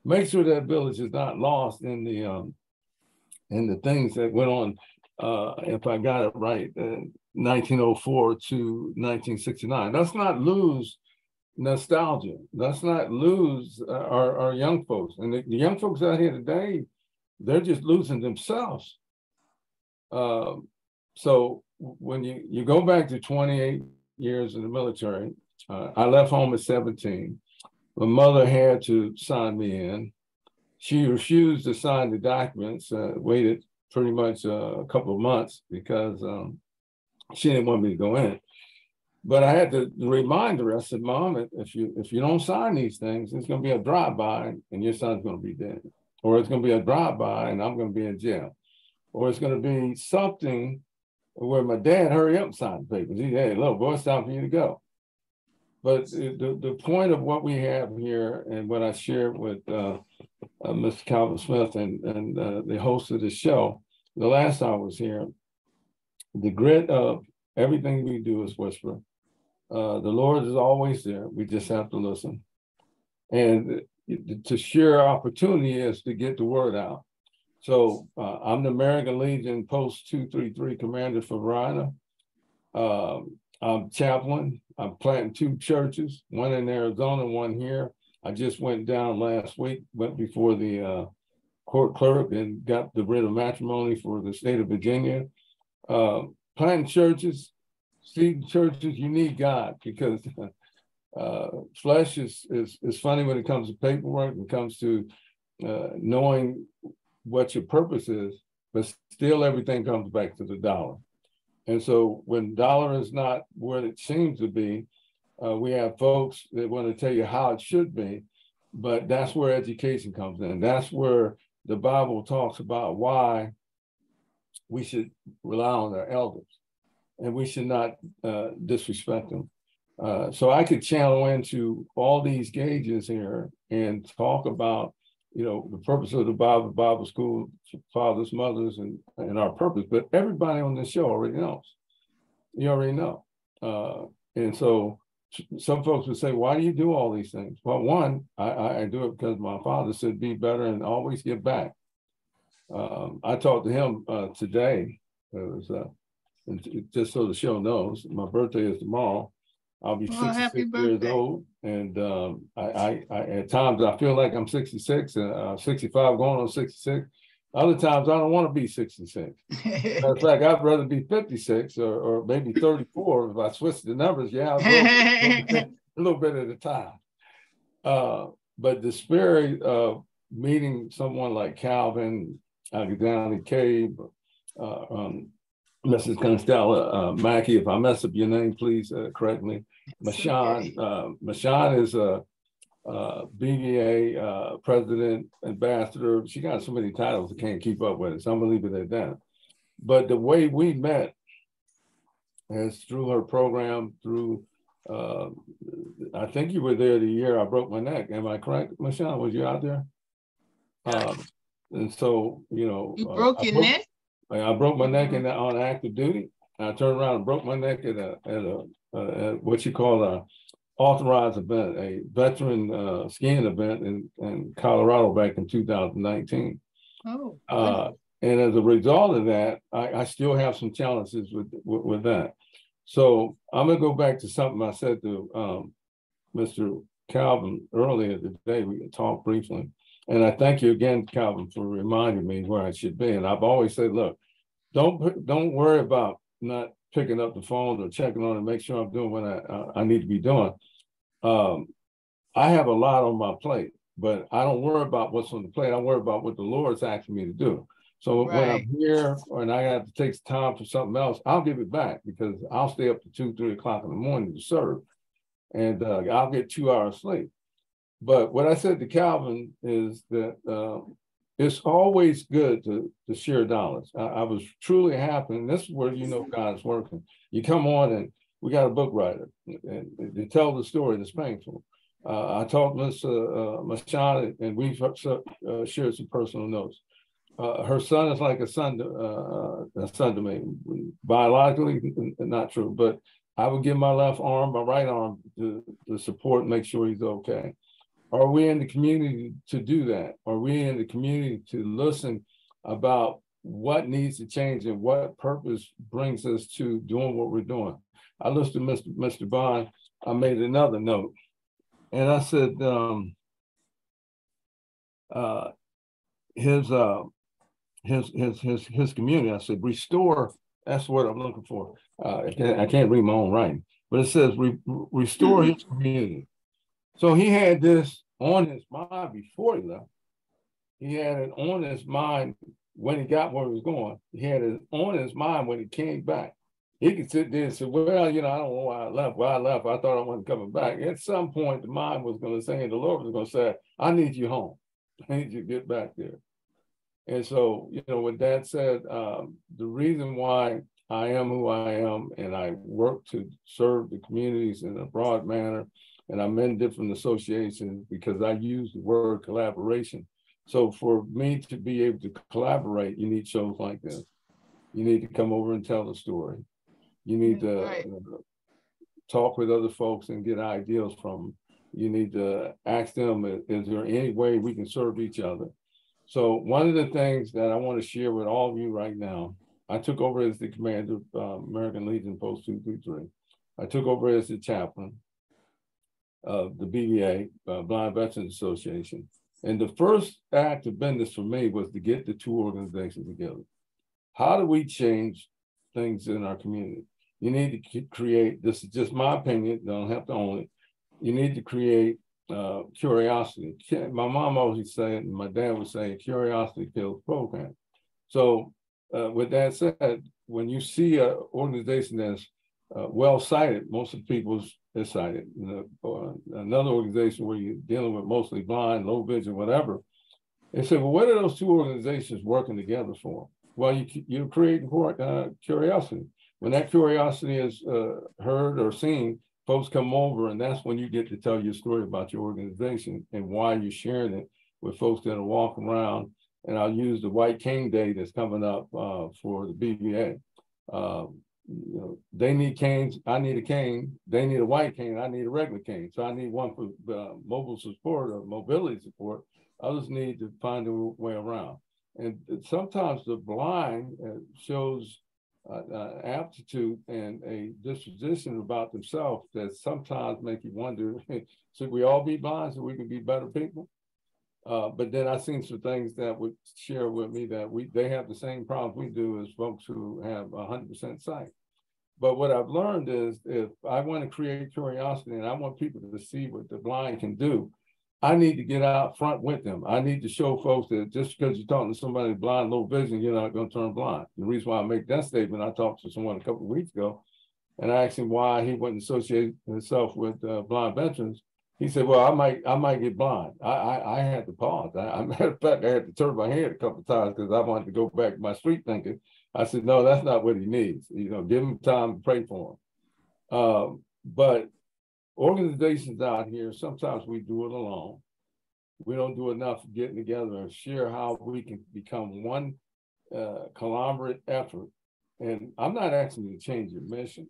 Make sure that village is not lost in the things that went on, if I got it right, 1904 to 1969. Let's not lose nostalgia. Let's not lose our young folks. And the young folks out here today, they're just losing themselves. So when you go back to 28 years in the military, I left home at 17. My mother had to sign me in. She refused to sign the documents, waited pretty much a couple of months because she didn't want me to go in. But I had to remind her, I said, Mom, if you don't sign these things, it's going to be a drive-by and your son's going to be dead. Or it's going to be a drive-by and I'm going to be in jail. Or it's going to be something where my dad hurry up and sign the papers. He said, hey, look, boy, it's time for you to go. But the point of what we have here and what I shared with Mr. Calvin Smith and the host of the show, the last time I was here, the grit of everything we do is whisper. The Lord is always there. We just have to listen. And to share opportunity is to get the word out. So I'm the American Legion Post 233 commander for Verona. I'm chaplain. I'm planting 2 churches, one in Arizona, one here. I just went down last week, went before the court clerk and got the writ of matrimony for the state of Virginia. Planting churches, seed churches, you need God, because flesh is funny when it comes to paperwork, when it comes to knowing what your purpose is, but still everything comes back to the dollar. And so when dollar is not what it seems to be, we have folks that want to tell you how it should be, but that's where education comes in. That's where the Bible talks about why we should rely on our elders and we should not disrespect them. So I could channel into all these gauges here and talk about, the purpose of the Bible school, fathers, mothers, and our purpose. But everybody on this show already knows. You already know. And so some folks would say, why do you do all these things? Well, one, I do it because my father said, be better and always give back. I talked to him today. Just so the show knows, my birthday is tomorrow. I'll be 66 years old, and I at times I feel like I'm 66 and 65 going on 66. Other times I don't want to be 66. Matter of fact, I'd rather be 56 or maybe 34. If I switch the numbers, I'll go a little bit at a time. But the spirit of meeting someone like Calvin, Alexander Cave, Mrs. Constella Mackey, if I mess up your name, please correct me. Mashawn. Mashawn is a BVA president, ambassador. She got so many titles I can't keep up with it, so I'm gonna leave it at that. But the way we met is through her program, through, I think you were there the year I broke my neck. Am I correct, Mashawn? Was you out there? And so, you broke your neck? I broke my neck on active duty. I turned around and broke my neck at what you call a authorized event, a veteran skiing event in Colorado back in 2019. And as a result of that, I still have some challenges with that. So I'm gonna go back to something I said to Mr. Calvin earlier today. We talked briefly. And I thank you again, Calvin, for reminding me where I should be. And I've always said, look, don't worry about not picking up the phone or checking on and make sure I'm doing what I need to be doing. I have a lot on my plate, but I don't worry about what's on the plate. I worry about what the Lord's asking me to do. So when I'm here and I have to take time for something else, I'll give it back because I'll stay up to 2, 3 o'clock in the morning to serve. And I'll get 2 hours sleep. But what I said to Calvin is that it's always good to share dollars. I was truly happy, and this is where God's working. You come on and we got a book writer, and they tell the story that's painful. I talked to Ms. Mashawn, and we shared some personal notes. Her son is like a son to me, biologically not true, but I would give my left arm, my right arm to support and make sure he's okay. Are we in the community to do that? Are we in the community to listen about what needs to change and what purpose brings us to doing what we're doing? I listened to Mr. Bond. I made another note, and I said, his community. I said, restore. That's what I'm looking for. I can't read my own writing, but it says restore his community. So he had this on his mind before he left. He had it on his mind when he got where he was going. He had it on his mind when he came back. He could sit there and say, well, I don't know why I left. Why I left, I thought I wasn't coming back. At some point, the mind was going to say, and the Lord was going to say, I need you home. I need you to get back there. And so, with that said, the reason why I am who I am, and I work to serve the communities in a broad manner, and I'm in different associations because I use the word collaboration. So for me to be able to collaborate, you need shows like this. You need to come over and tell the story. You need to talk with other folks and get ideas from them. You need to ask them, is there any way we can serve each other? So one of the things that I want to share with all of you right now, I took over as the commander of American Legion Post 233. I took over as the chaplain of the BVA, Blind Veterans Association. And the first act of business for me was to get the two organizations together. How do we change things in our community? You need to create, this is just my opinion, don't have to own it. You need to create curiosity. My mom always said, and my dad would say, curiosity kills program. So with that said, when you see an organization that's well-sighted, most of the people's is sighted. Another organization where you're dealing with mostly blind, low vision, whatever, they say, well, what are those two organizations working together for? Well, you create curiosity. When that curiosity is heard or seen, folks come over, and that's when you get to tell your story about your organization and why you're sharing it with folks that are walking around. And I'll use the White Cane Day that's coming up for the BVA. You know, they need canes, I need a cane. They need a white cane, I need a regular cane. So I need one for mobile support or mobility support. Others need to find a way around. And sometimes the blind shows aptitude and a disposition about themselves that sometimes make you wonder, should we all be blind so we can be better people? But then I've seen some things that would share with me that they have the same problems we do as folks who have 100% sight. But what I've learned is if I want to create curiosity and I want people to see what the blind can do, I need to get out front with them. I need to show folks that just because you're talking to somebody blind, low vision, you're not going to turn blind. The reason why I make that statement, I talked to someone a couple of weeks ago, and I asked him why he wouldn't associate himself with blind veterans. He said, well, I might get blind. I had to pause. Matter of fact, I had to turn my head a couple of times because I wanted to go back to my street thinking. I said, no, that's not what he needs. You know, give him time to pray for him. But organizations out here, sometimes we do it alone. We don't do enough getting together and share how we can become one conglomerate effort. And I'm not asking you to change your mission.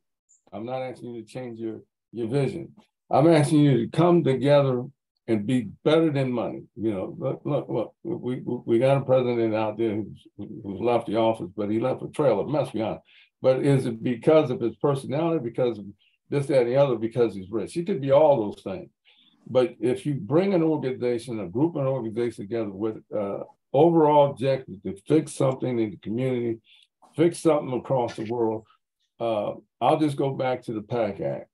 I'm not asking you to change your vision. I'm asking you to come together and be better than money. You know, look, we got a president out there who's left the office, but he left a trail of mess behind. But is it because of his personality, because of this, that, and the other, because he's rich? He could be all those things. But if you bring an organization, a group of organizations together with overall objective to fix something in the community, fix something across the world, I'll just go back to the PAC Act.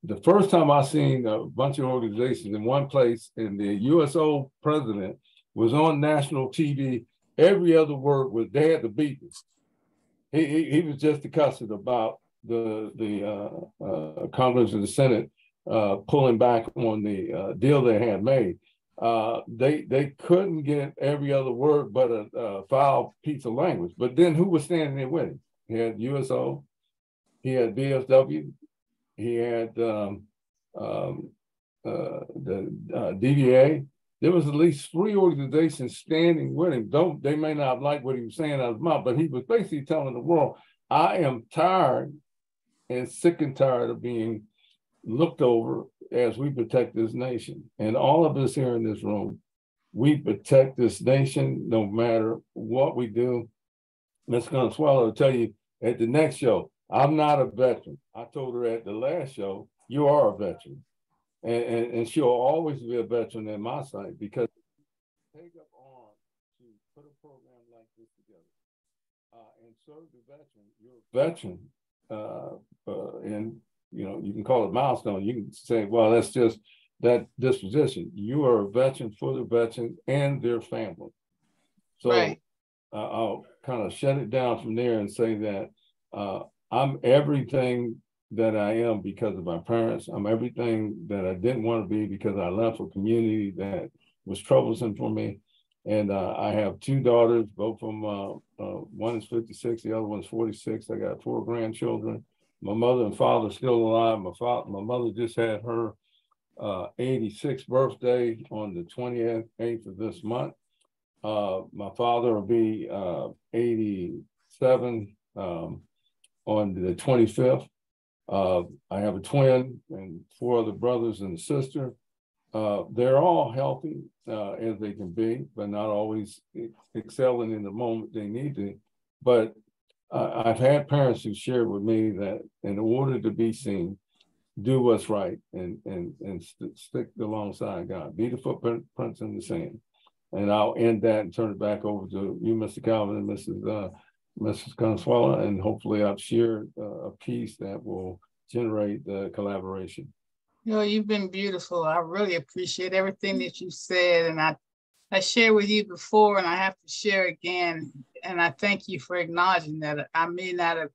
The first time I seen a bunch of organizations in one place, and the USO president was on national TV, every other word was, they had to beat this. He was just disgusted about the Congress and the Senate pulling back on the deal they had made. They couldn't get every other word but a foul piece of language. But then who was standing there with him? He had USO, he had BSW, he had the DVA. There was at least 3 organizations standing with him. They may not like what he was saying out of his mouth, but he was basically telling the world, I am tired and sick and tired of being looked over as we protect this nation. And all of us here in this room, we protect this nation no matter what we do. Ms. Consuelo will tell you at the next show, I'm not a veteran. I told her at the last show, you are a veteran. And she'll always be a veteran in my sight, because take up arms to put a program like this together and serve the veteran. You're a veteran, and you know, you can call it milestone. You can say, well, that's just that disposition. You are a veteran for the veteran and their family. So right. I'll kind of shut it down from there and say that I'm everything that I am because of my parents. I'm everything that I didn't want to be because I left a community that was troublesome for me. And I have 2 daughters, both from one is 56, the other one's 46. I got 4 grandchildren. My mother and father are still alive. My mother just had her 86th birthday on the 28th of this month. My father will be 87 7 on the 25th. I have a twin and 4 other brothers and a sister. They're all healthy as they can be, but not always excelling in the moment they need to. But I've had parents who shared with me that in order to be seen, do what's right and stick alongside God. Be the footprints in the sand. And I'll end that and turn it back over to you, Mr. Calvin and Mrs. Consuela, and hopefully I've shared a piece that will generate the collaboration. You know, you've been beautiful. I really appreciate everything that you said. And I shared with you before, and I have to share again. And I thank you for acknowledging that I may not have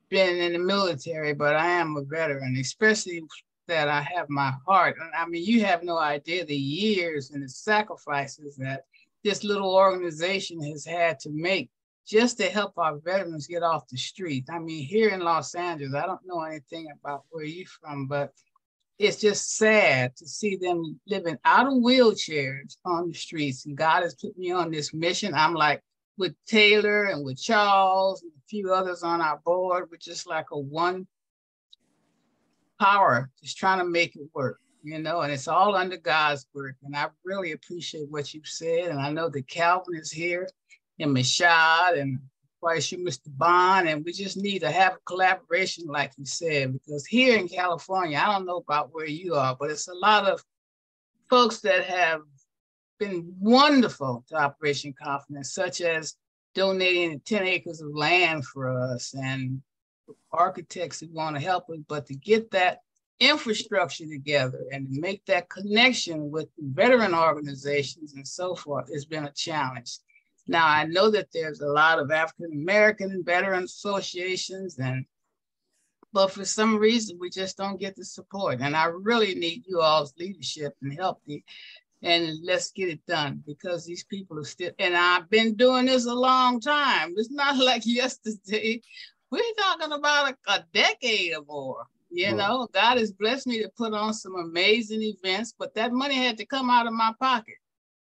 been in the military, but I am a veteran, especially that I have my heart. And I mean, you have no idea the years and the sacrifices that this little organization has had to make just to help our veterans get off the street. I mean, here in Los Angeles, I don't know anything about where you're from, but it's just sad to see them living out of wheelchairs on the streets. And God has put me on this mission. I'm like with Taylor and with Charles and a few others on our board, we're just like a one power, just trying to make it work, you know, and it's all under God's work. And I really appreciate what you've said. And I know that Calvin is here and Mashad and Vice Mr. Bond, and we just need to have a collaboration, like you said, because here in California, I don't know about where you are, but it's a lot of folks that have been wonderful to Operation Confidence, such as donating 10 acres of land for us and architects who want to help us, but to get that infrastructure together and to make that connection with veteran organizations and so forth has been a challenge. Now, I know that there's a lot of African-American veteran associations, but for some reason, we just don't get the support. And I really need you all's leadership and help me. And let's get it done, because these people are still, and I've been doing this a long time. It's not like yesterday. We're talking about a decade or more. You know, God has blessed me to put on some amazing events, but that money had to come out of my pocket.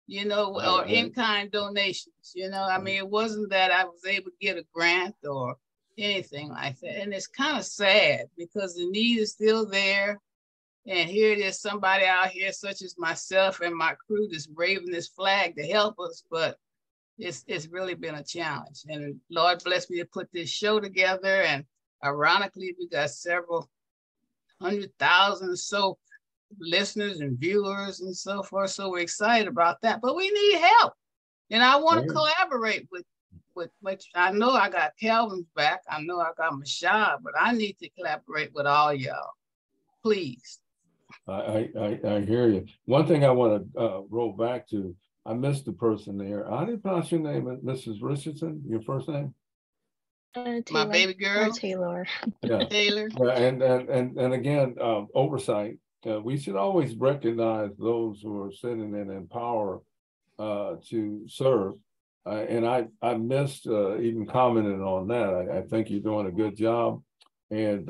You know, or in-kind donations, you know. I mean, it wasn't that I was able to get a grant or anything like that. And it's kind of sad because the need is still there. And here it is, somebody out here, such as myself and my crew, that's waving this flag to help us, but it's really been a challenge. And Lord bless me to put this show together. And ironically, we got several 100,000 or so listeners and viewers and so forth. So we're excited about that, but we need help. And I want to collaborate with I know I got Calvin's back. I know I got Mashad, but I need to collaborate with all y'all. Please. I hear you. One thing I want to roll back to, I missed the person there. How do you pronounce your name, Mrs. Richardson, your first name? My baby girl. Taylor. Yeah. Taylor. Yeah, and again, oversight. We should always recognize those who are sitting in power to serve. And I missed even commenting on that. I think you're doing a good job. And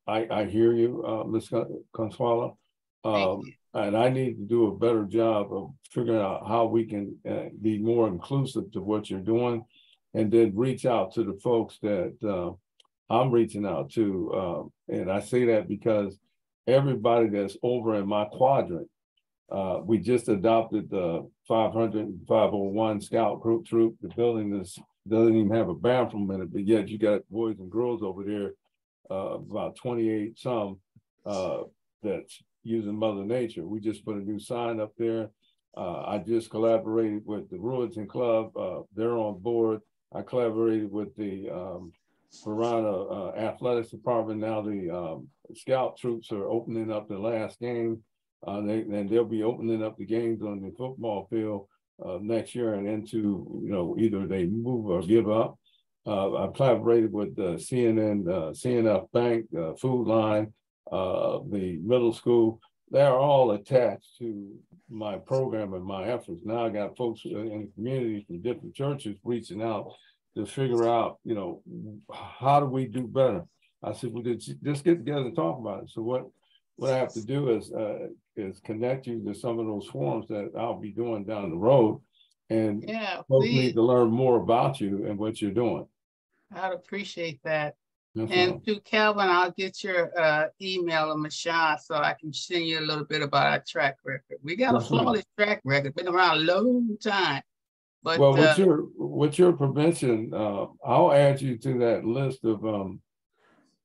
I hear you, Ms. Consuela. And I need to do a better job of figuring out how we can be more inclusive to what you're doing, and then reach out to the folks that I'm reaching out to. And I say that because everybody that's over in my quadrant, we just adopted the 501 Scout Group Troop. The building doesn't even have a bathroom in it, but yet you got boys and girls over there, about 28 some, that's using Mother Nature. We just put a new sign up there. I just collaborated with the Ruizen Club. They're on board. I collaborated with the Verona Athletics Department. Now the Scout troops are opening up the last game. And they'll be opening up the games on the football field next year and into, you know, either they move or give up. I've collaborated with CNF Bank, Food Line, the middle school. They're all attached to my program and my efforts. Now I got folks in the community from different churches reaching out to figure out, you know, how do we do better? I said, well, just get together and talk about it. So what I have to do is connect you to some of those forums that I'll be doing down the road, and folks need to learn more about you and what you're doing. I'd appreciate that. That's And all. to Calvin, I'll get your email or Michelle so I can send you a little bit about our track record. We got a That's all. flawless track record, been around a long time. But Well, with your permission, I'll add you to that list of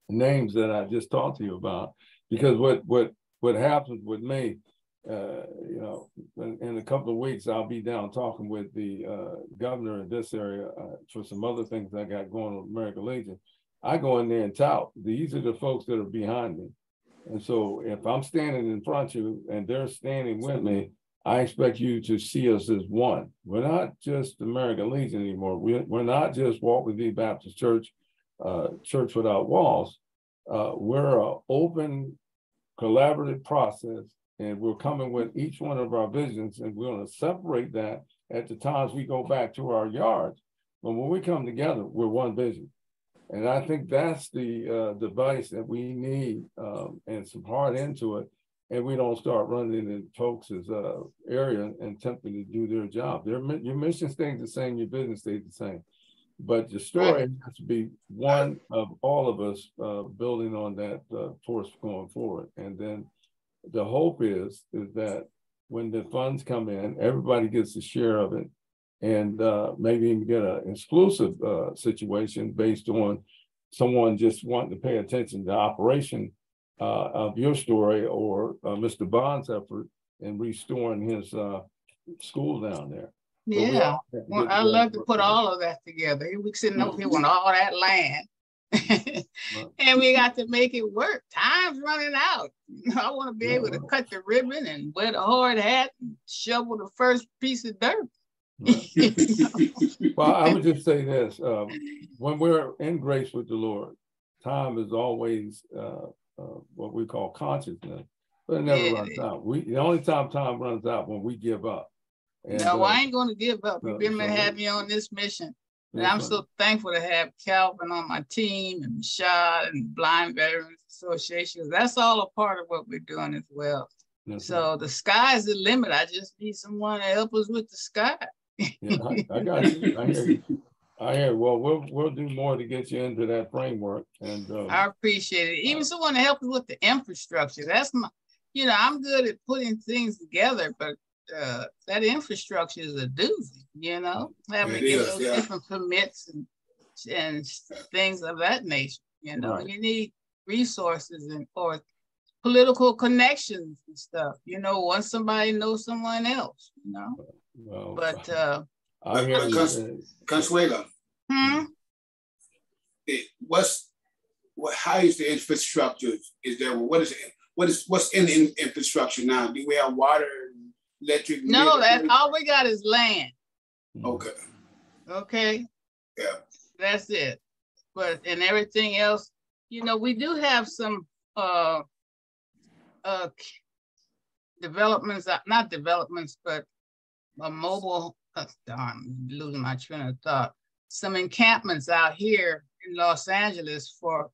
names that I just talked to you about, because what happens with me, you know, in a couple of weeks, I'll be down talking with the governor in this area for some other things I got going on with American Legion. I go in there and tout. These are the folks that are behind me. And so if I'm standing in front of you and they're standing with me, I expect you to see us as one. We're not just American Legion anymore. We're not just Walk With Thee Baptist Church, Church Without Walls. We're an open, collaborative process, and we're coming with each one of our visions, and we're going to separate that at the times we go back to our yards. But when we come together, we're one vision. And I think that's the device that we need, and some heart into it. And we don't start running in folks' area and attempting to do their job. Your mission stays the same, your business stays the same. But the story has to be one of all of us building on that force going forward. And then the hope is that when the funds come in, everybody gets a share of it, and maybe even get an exclusive situation based on someone just wanting to pay attention to the operation of your story or Mr. Bond's effort in restoring his school down there. yeah, well, I'd love to put all of that together. We sitting over here on all that land. And we got to make it work. Time's running out. I want to be able to cut the ribbon and wear the hard hat and shovel the first piece of dirt. Well, I would just say this: when we're in grace with the Lord, time is always what we call consciousness, but it never runs out. The only time runs out when we give up. And, no, I ain't going to give up. You've been to have me on this mission. And I'm so thankful to have Calvin on my team and Michelle and Blind Veterans Association. That's all a part of what we're doing as well. So the sky's the limit. I just need someone to help us with the sky. Yeah, I got you. I hear you. I hear. Well, we'll do more to get you into that framework. And I appreciate it. Even someone to help us with the infrastructure. That's my, you know, I'm good at putting things together, but that infrastructure is a doozy, you know, having to get those different permits and things of that nature, you know. You need resources and or political connections and stuff, you know, once somebody knows someone else, you know. Well, but Consuelo, how is the infrastructure? Is there what's in the infrastructure now? Do we have water, electric? No, that's all we got is land. Okay. Yeah. That's it. But and everything else, you know, we do have some developments, not developments, but a mobile, I'm losing my train of thought. Some encampments out here in Los Angeles for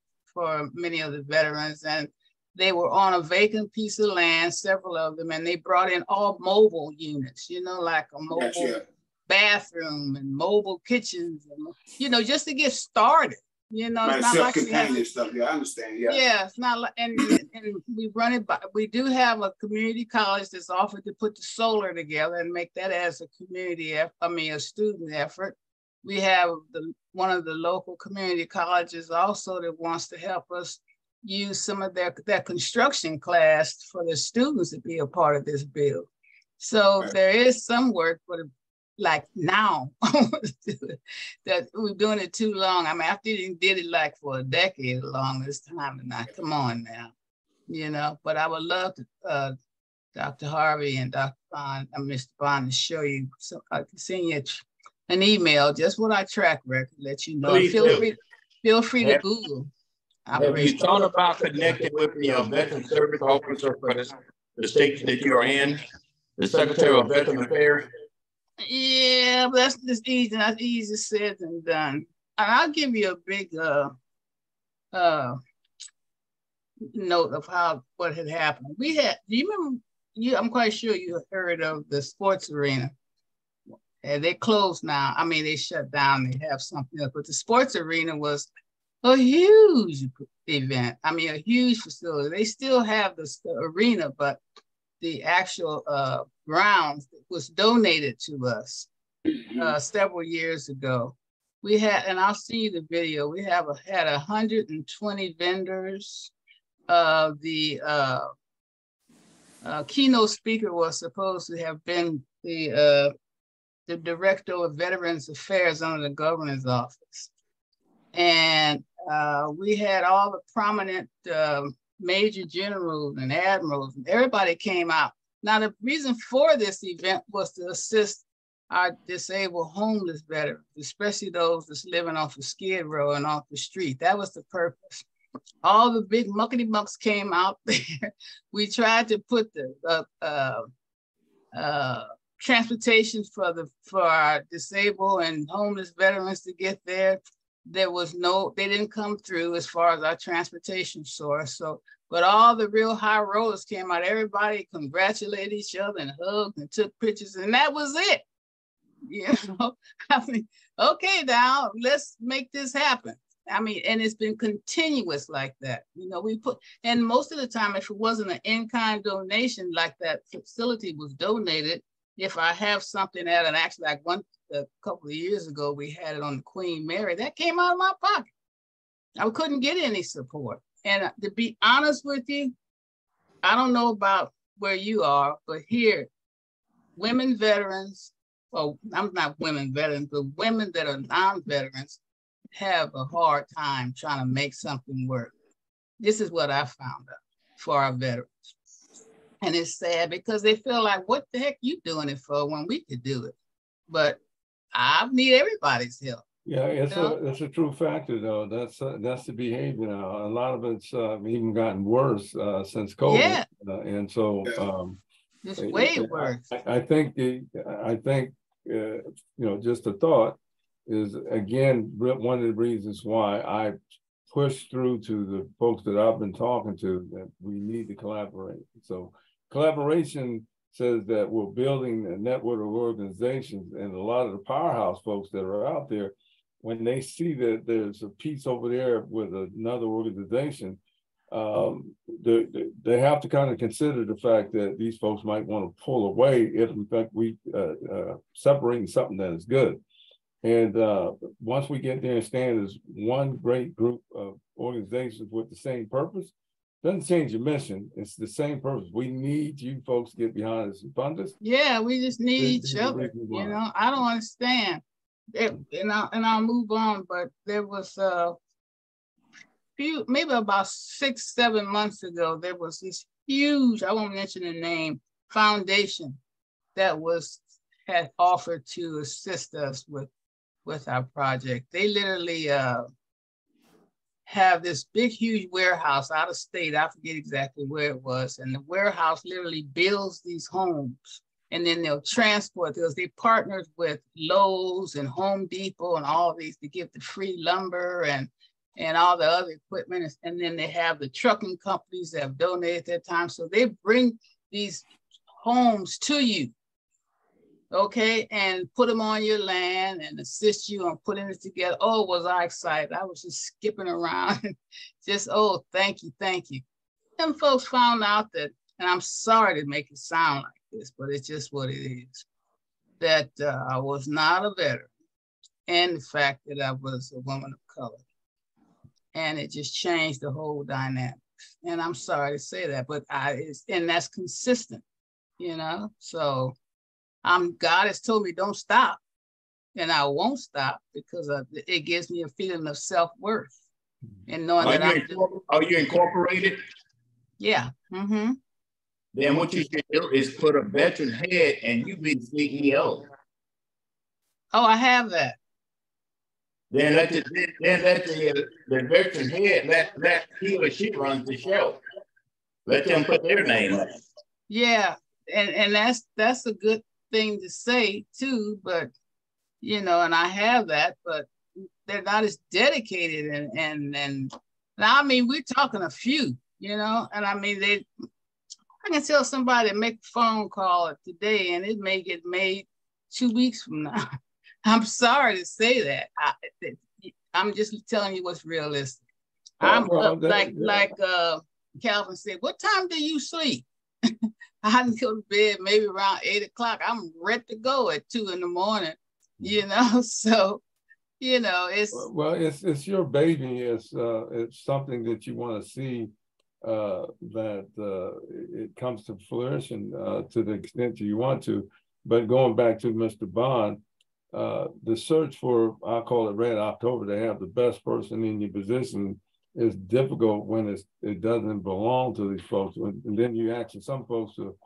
many of the veterans, and they were on a vacant piece of land, several of them, and they brought in all mobile units, you know, like a mobile bathroom and mobile kitchens, and, you know, just to get started. You know, it's not like self-contained stuff. Yeah, I understand. Yeah. Yeah, it's not like, and we run it by. We do have a community college that's offered to put the solar together and make that as a community. A student effort. We have one of the local community colleges also that wants to help us use some of their construction class for the students to be a part of this build. So there is some work, but like now that we're doing it too long. I mean, after you did it like for a decade long, it's time to not come on now, you know. But I would love to, Dr. Harvey and Dr. Bond, Mr. Bond, to show you. So I can send you an email just with our track record, let you know. Feel free to Google. Have you thought about connecting with the Veteran Service Officer for the state that you're in, the Secretary of Veteran Affairs? Yeah, but that's just easy. That's easier said than done. And I'll give you a big note of what had happened. We had. Do you remember? I'm quite sure you heard of the sports arena. And they closed now. I mean, they shut down. They have something else. But the sports arena was a huge event. I mean, a huge facility. They still have the arena, but the actual grounds was donated to us several years ago. We had, and I'll see you the video. We had 120 vendors. The keynote speaker was supposed to have been the director of Veterans Affairs under the governor's office. And we had all the prominent major generals and admirals, and everybody came out. Now, the reason for this event was to assist our disabled homeless veterans, especially those that's living off of Skid Row and off the street. That was the purpose. All the big muckety mucks came out there. We tried to put the transportation for our disabled and homeless veterans to get there. They didn't come through as far as our transportation source. So, but all the real high rollers came out. Everybody congratulated each other and hugged and took pictures, and that was it. You know, I mean, okay, now let's make this happen. I mean, and it's been continuous like that. You know, and most of the time, if it wasn't an in-kind donation like that facility was donated, if I have something at an actually like a couple of years ago, we had it on the Queen Mary, that came out of my pocket. I couldn't get any support. And to be honest with you, I don't know about where you are, but here, women veterans, well, I'm not women veterans, but women that are non-veterans have a hard time trying to make something work. This is what I found out for our veterans. And it's sad because they feel like, what the heck you doing it for when we could do it? But I need everybody's help. Yeah, it's a true factor though. That's the behavior now. A lot of it's even gotten worse since COVID. Yeah. And so it's way worse. I think just a thought is, again, one of the reasons why I push through to the folks that I've been talking to that we need to collaborate. So collaboration says that we're building a network of organizations, and a lot of the powerhouse folks that are out there, when they see that there's a piece over there with another organization, they have to kind of consider the fact that these folks might want to pull away if in fact we separating something that is good. And once we get there and stand as one great group of organizations with the same purpose, doesn't change your mission. It's the same purpose. We need you folks to get behind us and fund us. Yeah, we just need each other. You know, I don't understand. And I'll move on, but there was maybe about 6-7 months ago, there was this huge, I won't mention the name, foundation that had offered to assist us with our project. They literally have this big, huge warehouse out of state. I forget exactly where it was. And the warehouse literally builds these homes, and then they'll transport those. They partnered with Lowe's and Home Depot and all these to give the free lumber and all the other equipment. And then they have the trucking companies that have donated their time. So they bring these homes to you, okay, and put them on your land and assist you on putting it together. Oh, was I excited. I was just skipping around and just, oh, thank you, thank you. Them folks found out that, and I'm sorry to make it sound like this, but it's just what it is, that I was not a veteran, and the fact that I was a woman of color. And it just changed the whole dynamics. And I'm sorry to say that, but and that's consistent, you know? So God has told me don't stop, and I won't stop because it gives me a feeling of self-worth and knowing Are you incorporated? Yeah. Mm-hmm. Then what you should do is put a veteran head and you be the CEO. Oh, I have that. Then let the veteran head let he or she run the show. Let them put their name on it. Yeah, and that's a good thing to say too, but you know, and I have that, but they're not as dedicated and I mean, we're talking a few, you know, and I mean I can tell somebody to make a phone call today and it may get made 2 weeks from now. I'm sorry to say that. I'm just telling you what's realistic. I'm up like Calvin said, what time do you sleep? I go to bed maybe around 8 o'clock. I'm ready to go at 2 in the morning, you know? So, you know, it's your baby. It's something that you want to see that it comes to fruition to the extent that you want to. But going back to Mr. Bond, the search for, I call it Red October, to have the best person in your position is difficult when it doesn't belong to these folks. And then you ask some folks to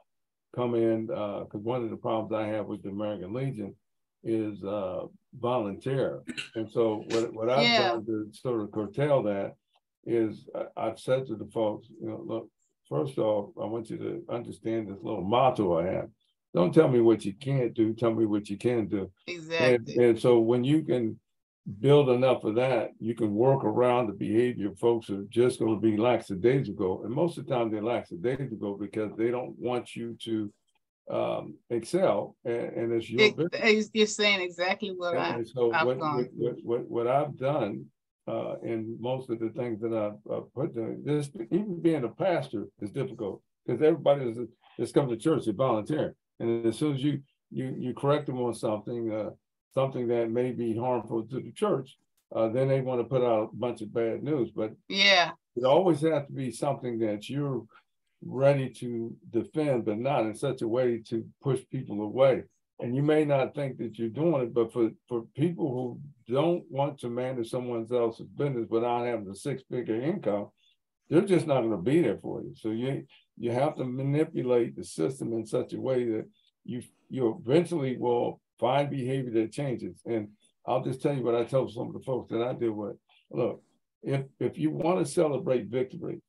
come in, because one of the problems I have with the American Legion is volunteer. And so what I've done to sort of curtail that is I've said to the folks, you know, look, first off, I want you to understand this little motto I have. Don't tell me what you can't do, tell me what you can do. Exactly. And so when you can build enough of that, you can work around the behavior of folks who are just going to be lackadaisical. And most of the time they're lackadaisical because they don't want you to excel. And it's your business. You're saying exactly what I've gone through. What I've done in most of the things that I've put there, this, even being a pastor is difficult because everybody that's come to church is volunteering. And as soon as you correct them on something, something that may be harmful to the church, then they want to put out a bunch of bad news. But yeah, it always has to be something that you're ready to defend, but not in such a way to push people away. And you may not think that you're doing it, but for people who don't want to manage someone else's business without having a six-figure income, they're just not going to be there for you. So you have to manipulate the system in such a way that you eventually will find behavior that changes. And I'll just tell you what I tell some of the folks that I deal with. Look, if you want to celebrate victory,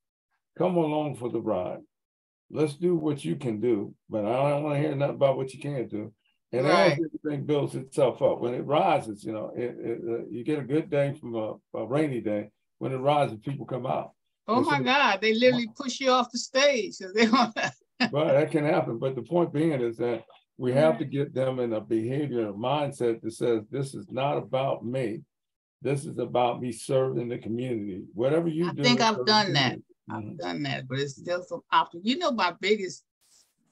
come along for the ride. Let's do what you can do, but I don't want to hear nothing about what you can't do. And as everything builds itself up, when it rises, you know, you get a good day from a rainy day. When it rises, people come out. Oh my God, they literally push you off the stage. They want Well, that can happen. But the point being is that we have to get them in a behavior, a mindset that says, this is not about me. This is about me serving the community. Whatever you do. I think I've done that. I've done that, but it's still so often. You know, my biggest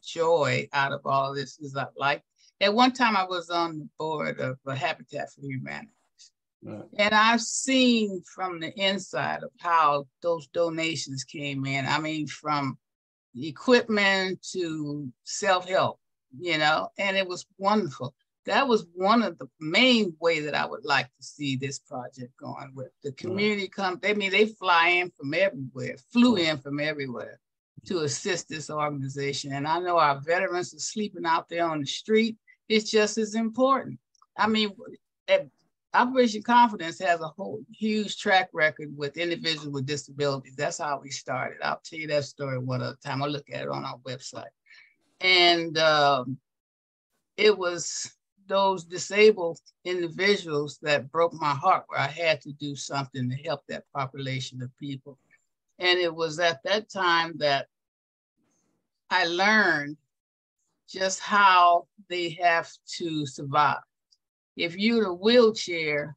joy out of all of this is like, at one time I was on the board of Habitat for Humanity. Right. And I've seen from the inside of how those donations came in. I mean, from equipment to self-help, you know, and it was wonderful. That was one of the main way that I would like to see this project going with. The community they fly in from everywhere, flew in from everywhere to assist this organization. And I know our veterans are sleeping out there on the street. It's just as important. I mean, Operation Confidence has a whole huge track record with individuals with disabilities. That's how we started. I'll tell you that story one other time. I'll look at it on our website. And it was those disabled individuals that broke my heart, where I had to do something to help that population of people. And it was at that time that I learned just how they have to survive. If you're in a wheelchair,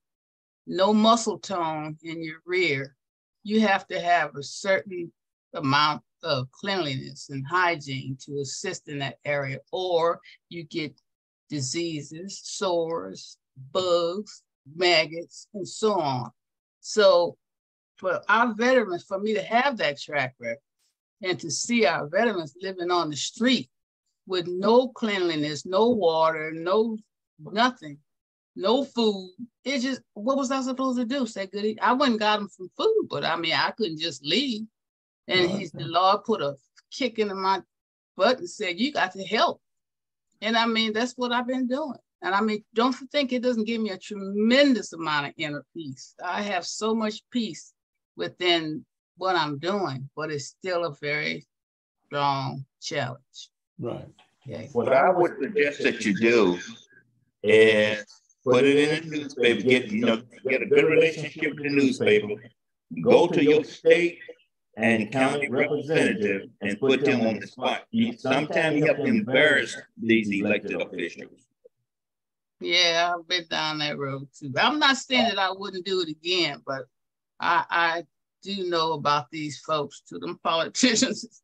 no muscle tone in your rear, you have to have a certain amount of cleanliness and hygiene to assist in that area, or you get diseases, sores, bugs, maggots, and so on. So for our veterans, for me to have that track record and to see our veterans living on the street with no cleanliness, no water, no nothing, no food. It's just, what was I supposed to do? Say good. I wouldn't got them some food, but I mean, I couldn't just leave. And the Lord put a kick into my butt and said, you got to help. And I mean, that's what I've been doing. And I mean, don't think it doesn't give me a tremendous amount of inner peace. I have so much peace within what I'm doing, but it's still a very strong challenge. Right. Okay. What I would suggest that you do is put it in a newspaper, get a good relationship with the newspaper, go to your state and county representative and put them on the spot. Sometimes you have to embarrass these elected officials. Yeah, I've been down that road too. I'm not saying that I wouldn't do it again, but I do know about these folks too, them politicians.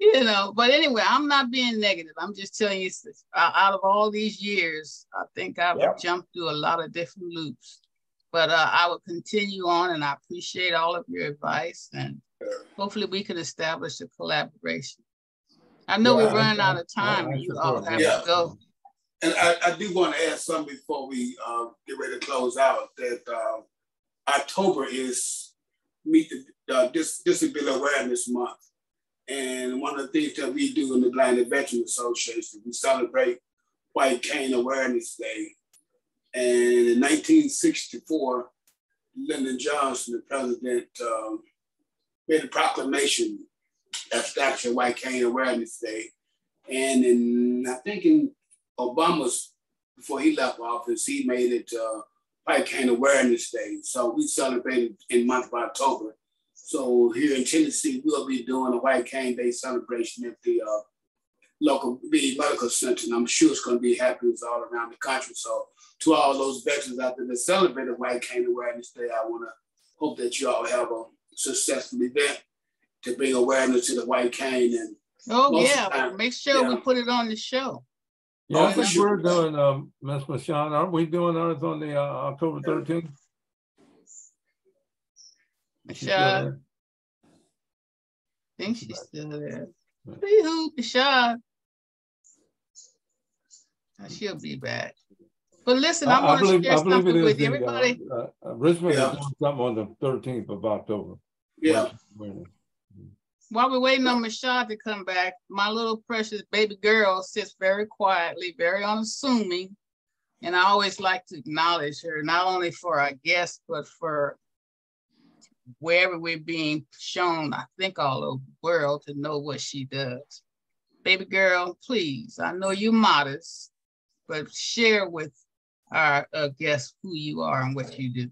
You know, but anyway, I'm not being negative. I'm just telling you, out of all these years, I think I've jumped through a lot of different loops. But I will continue on, and I appreciate all of your advice, and hopefully we can establish a collaboration. I know we're running out of time, and you all have to go. And I do want to add something before we get ready to close out, that October is Disability Awareness Month. And one of the things that we do in the Blind and Veteran Association, we celebrate White Cane Awareness Day. And in 1964, Lyndon Johnson, the president, made a proclamation establishing White Cane Awareness Day. And I think in Obama's, before he left office, he made it White Cane Awareness Day. So we celebrated in the month of October. So here in Tennessee, we'll be doing a White Cane Day celebration at the local medical center. And I'm sure it's going to be happening all around the country. So to all those veterans out there that celebrated White Cane Awareness Day, I want to hope that you all have a successful event to bring awareness to the white cane. And make sure we put it on the show. Yeah, I think we're doing, Ms. Michonne, aren't we doing ours on the October 13th? Michonne. I think she's still there. Michonne. She'll be back. But listen, I want to share something with you. Everybody. Richmond is doing something on the 13th of October. Yeah. While we're waiting on Michelle to come back, my little precious baby girl sits very quietly, very unassuming. And I always like to acknowledge her, not only for our guests, but for wherever we're being shown, I think all over the world, to know what she does. Baby girl, please, I know you're modest, but share with our guests who you are and what you do.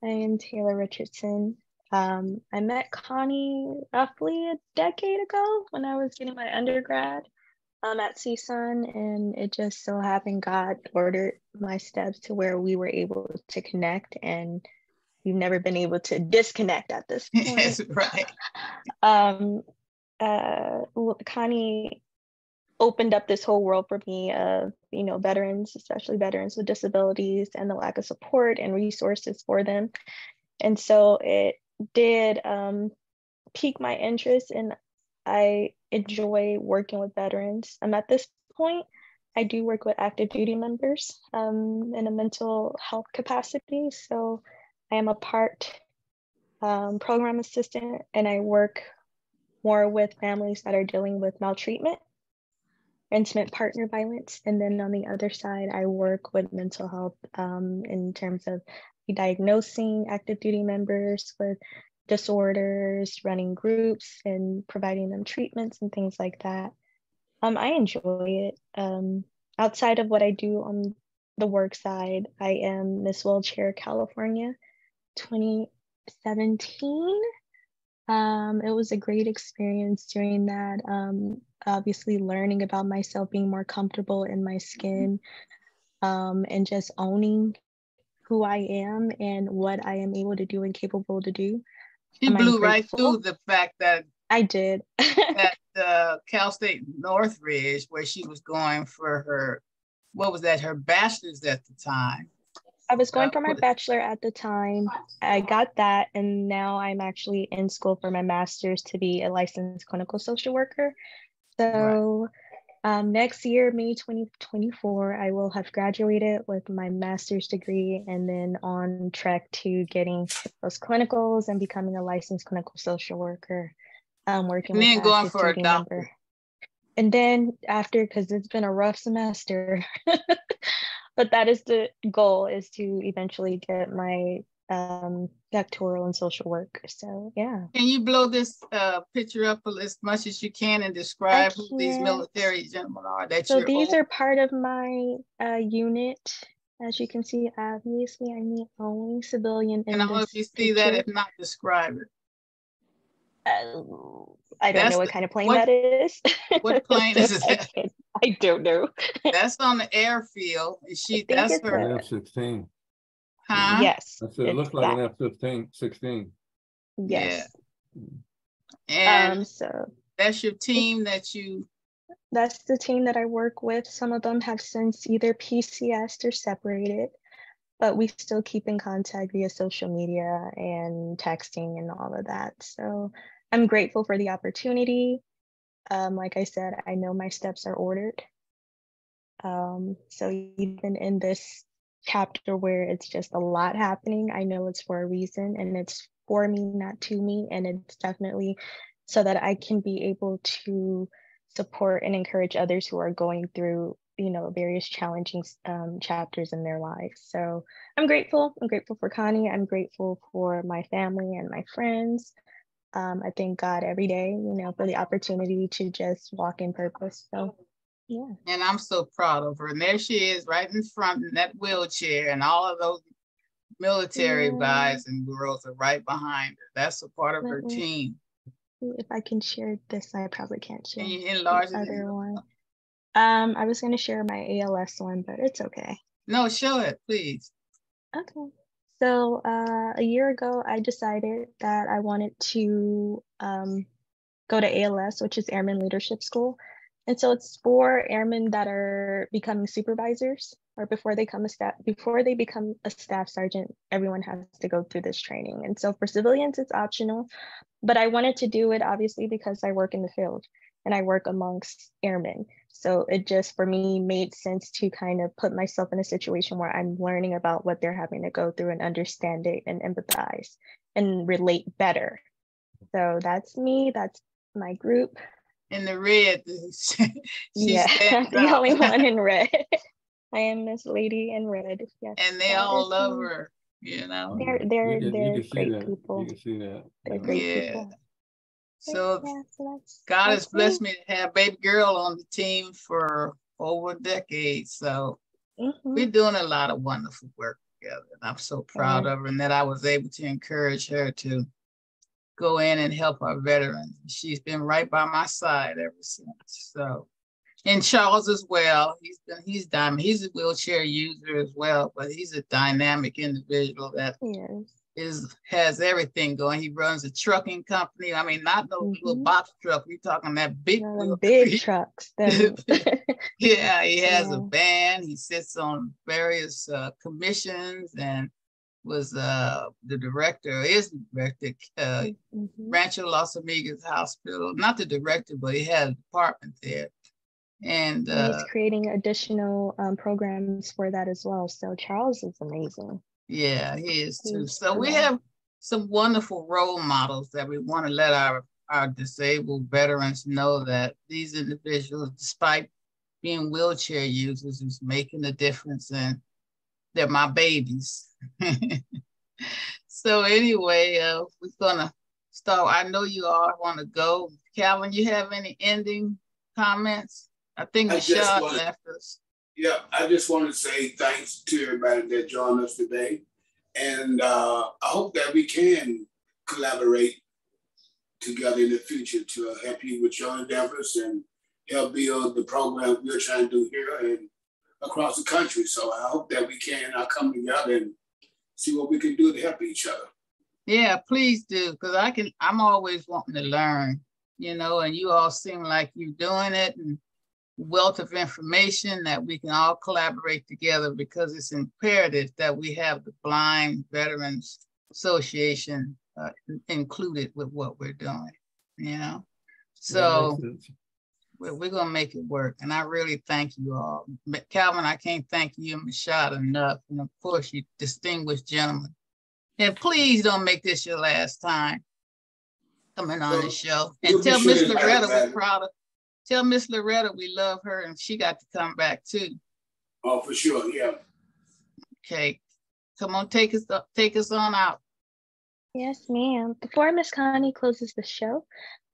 I am Taylor Richardson. I met Connie roughly a decade ago when I was getting my undergrad at CSUN, and it just so happened God ordered my steps to where we were able to connect, and we've never been able to disconnect at this point. Yes, right. Connie opened up this whole world for me of, veterans, especially veterans with disabilities, and the lack of support and resources for them. And so it did pique my interest, and I enjoy working with veterans. At this point, I do work with active duty members in a mental health capacity. So I am a part program assistant, and I work more with families that are dealing with maltreatment, intimate partner violence. And then on the other side, I work with mental health in terms of diagnosing active duty members with disorders, running groups, and providing them treatments and things like that. I enjoy it. Outside of what I do on the work side, I am Miss Wheelchair California 2017. It was a great experience during that. Obviously learning about myself, being more comfortable in my skin, and just owning who I am and what I am able to do and capable to do. She blew right through the fact that I did at Cal State Northridge, where she was going for her, her bachelor's at the time. I was going for my bachelor at the time. I got that, and now I'm actually in school for my master's to be a licensed clinical social worker. So next year, May 2024, I will have graduated with my master's degree, and then on track to getting those clinicals and becoming a licensed clinical social worker. Working and then with going for a doctor. member. And then after, because it's been a rough semester, but that is the goal, is to eventually get my doctoral in social work. So yeah. Can you blow this picture up as much as you can and describe who these military gentlemen are? These are part of my unit. As you can see, obviously I'm the only civilian in this. And I don't know if you see that, if not, describe it. I don't know what kind of plane that is. What plane is it? I don't know. That's on the airfield. And that's her. An F-16. Huh? Yes. I said, it looks like an F-16. Yes. Yeah. And so that's your team That's the team that I work with. Some of them have since either PCS'd or separated, but we still keep in contact via social media and texting and all of that. So I'm grateful for the opportunity. Like I said, I know my steps are ordered. So even in this chapter where it's just a lot happening, I know it's for a reason, and it's for me, not to me. And it's definitely so that I can be able to support and encourage others who are going through, various challenging chapters in their lives. So I'm grateful. I'm grateful for Connie. I'm grateful for my family and my friends. I thank God every day, for the opportunity to just walk in purpose. So, yeah. And I'm so proud of her. And there she is right in front in that wheelchair, and all of those military guys and girls are right behind her. That's a part of her team. If I can share this, I probably can't share. Can you enlarge the other one? I was going to share my ALS one, but it's okay. No, show it, please. Okay. So a year ago, I decided that I wanted to go to ALS, which is Airman Leadership School. And so it's for airmen that are becoming supervisors, or before they become a staff sergeant, everyone has to go through this training. And so for civilians, it's optional, but I wanted to do it obviously because I work in the field and I work amongst airmen. So it just, for me, made sense to kind of put myself in a situation where I'm learning about what they're having to go through and understand it and empathize and relate better. So that's me, that's my group. In the red, the only one in red. I am this lady in red. Yes, and they all love her. They're great people. You can see that. They're great people. So God has blessed me to have baby girl on the team for over a decade. So we're doing a lot of wonderful work together, and I'm so proud of her, and that I was able to encourage her to go in and help our veterans. She's been right by my side ever since. So, and Charles as well. He's dynamic. He's a wheelchair user as well, but he's a dynamic individual that has everything going. He runs a trucking company. I mean, not no little box truck. We're talking that big trucks. Yeah, he has a band. He sits on various commissions and was the director, Rancho Las Amigas Hospital. Not the director, but he had a department there. And he's creating additional programs for that as well. So Charles is amazing. Yeah, he is too. So we have some wonderful role models that we want to let our disabled veterans know that these individuals, despite being wheelchair users, is making a difference, and they're my babies. So anyway, we're gonna start. I know you all want to go. Calvin, you have any ending comments? I think Michelle left us. Yeah, I just want to say thanks to everybody that joined us today. And I hope that we can collaborate together in the future to help you with your endeavors and help build the program we're trying to do here and across the country. So I hope that we can come together and see what we can do to help each other. Yeah, please do, because I'm always wanting to learn, and you all seem like you're doing it, and wealth of information that we can all collaborate together, because it's imperative that we have the Blind Veterans Association included with what we're doing, So we're going to make it work. And I really thank you all. Calvin, I can't thank you and Michelle enough. And of course, you distinguished gentlemen. And please don't make this your last time coming on the show. And tell Miss Loretta we're proud of. Tell Miss Loretta we love her and she got to come back too. Oh, for sure, yeah. Okay, come on, take us on out. Yes, ma'am. Before Miss Connie closes the show,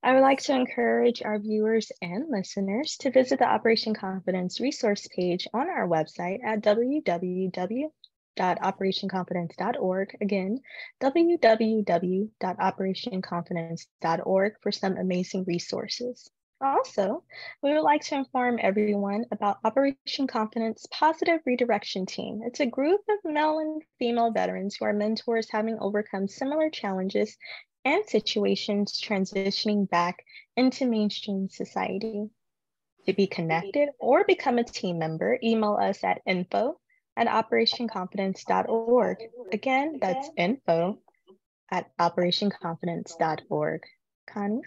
I would like to encourage our viewers and listeners to visit the Operation Confidence resource page on our website at www.operationconfidence.org. Again, www.operationconfidence.org for some amazing resources. Also, we would like to inform everyone about Operation Confidence Positive Redirection Team. It's a group of male and female veterans who are mentors having overcome similar challenges and situations transitioning back into mainstream society. To be connected or become a team member, email us at info@operationconfidence.org. Again, that's info@operationconfidence.org. Connie?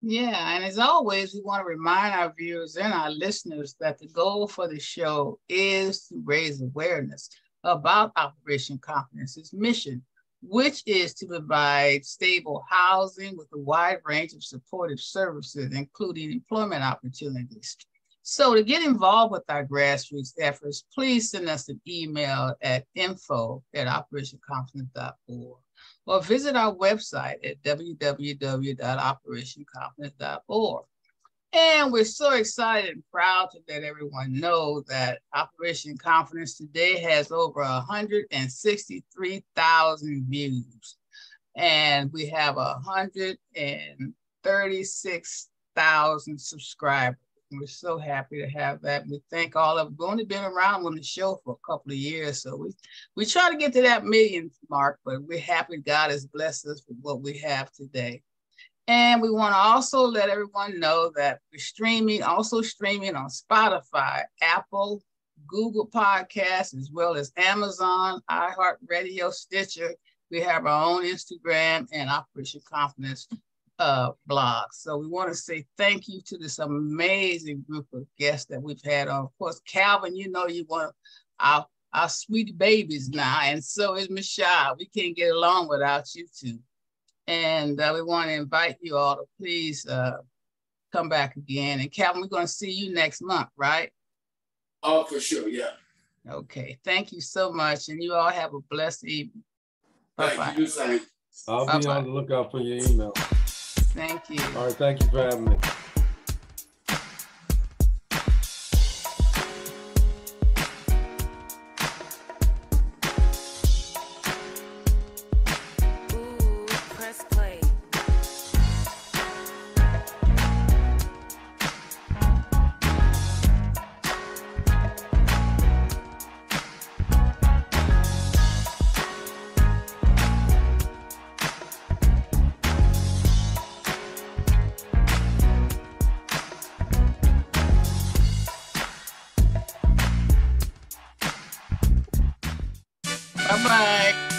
Yeah, and as always, we want to remind our viewers and our listeners that the goal for the show is to raise awareness about Operation Confidence's mission, which is to provide stable housing with a wide range of supportive services, including employment opportunities. So to get involved with our grassroots efforts, please send us an email at info@operationconfidence.org. or visit our website at www.operationconfidence.org. And we're so excited and proud to let everyone know that Operation Confidence today has over 163,000 views. And we have 136,000 subscribers. We're so happy to have that. We thank all of them. We've only been around on the show for a couple of years, so we try to get to that million mark, but we're happy God has blessed us with what we have today. And we want to also let everyone know that we're also streaming on Spotify, Apple, Google Podcasts, as well as Amazon, iHeartRadio, Stitcher. We have our own Instagram and Operation Confidence blog. So we want to say thank you to this amazing group of guests that we've had on. Of course, Calvin, you know you want our sweet babies now, and so is Michelle. We can't get along without you two. And we want to invite you all to please come back again. And Calvin, we're going to see you next month, right? Oh, for sure, yeah. Okay, thank you so much, and you all have a blessed evening. Thank you, same. I'll be on the lookout for your email. Thank you. All right, thank you for having me. Bye-bye.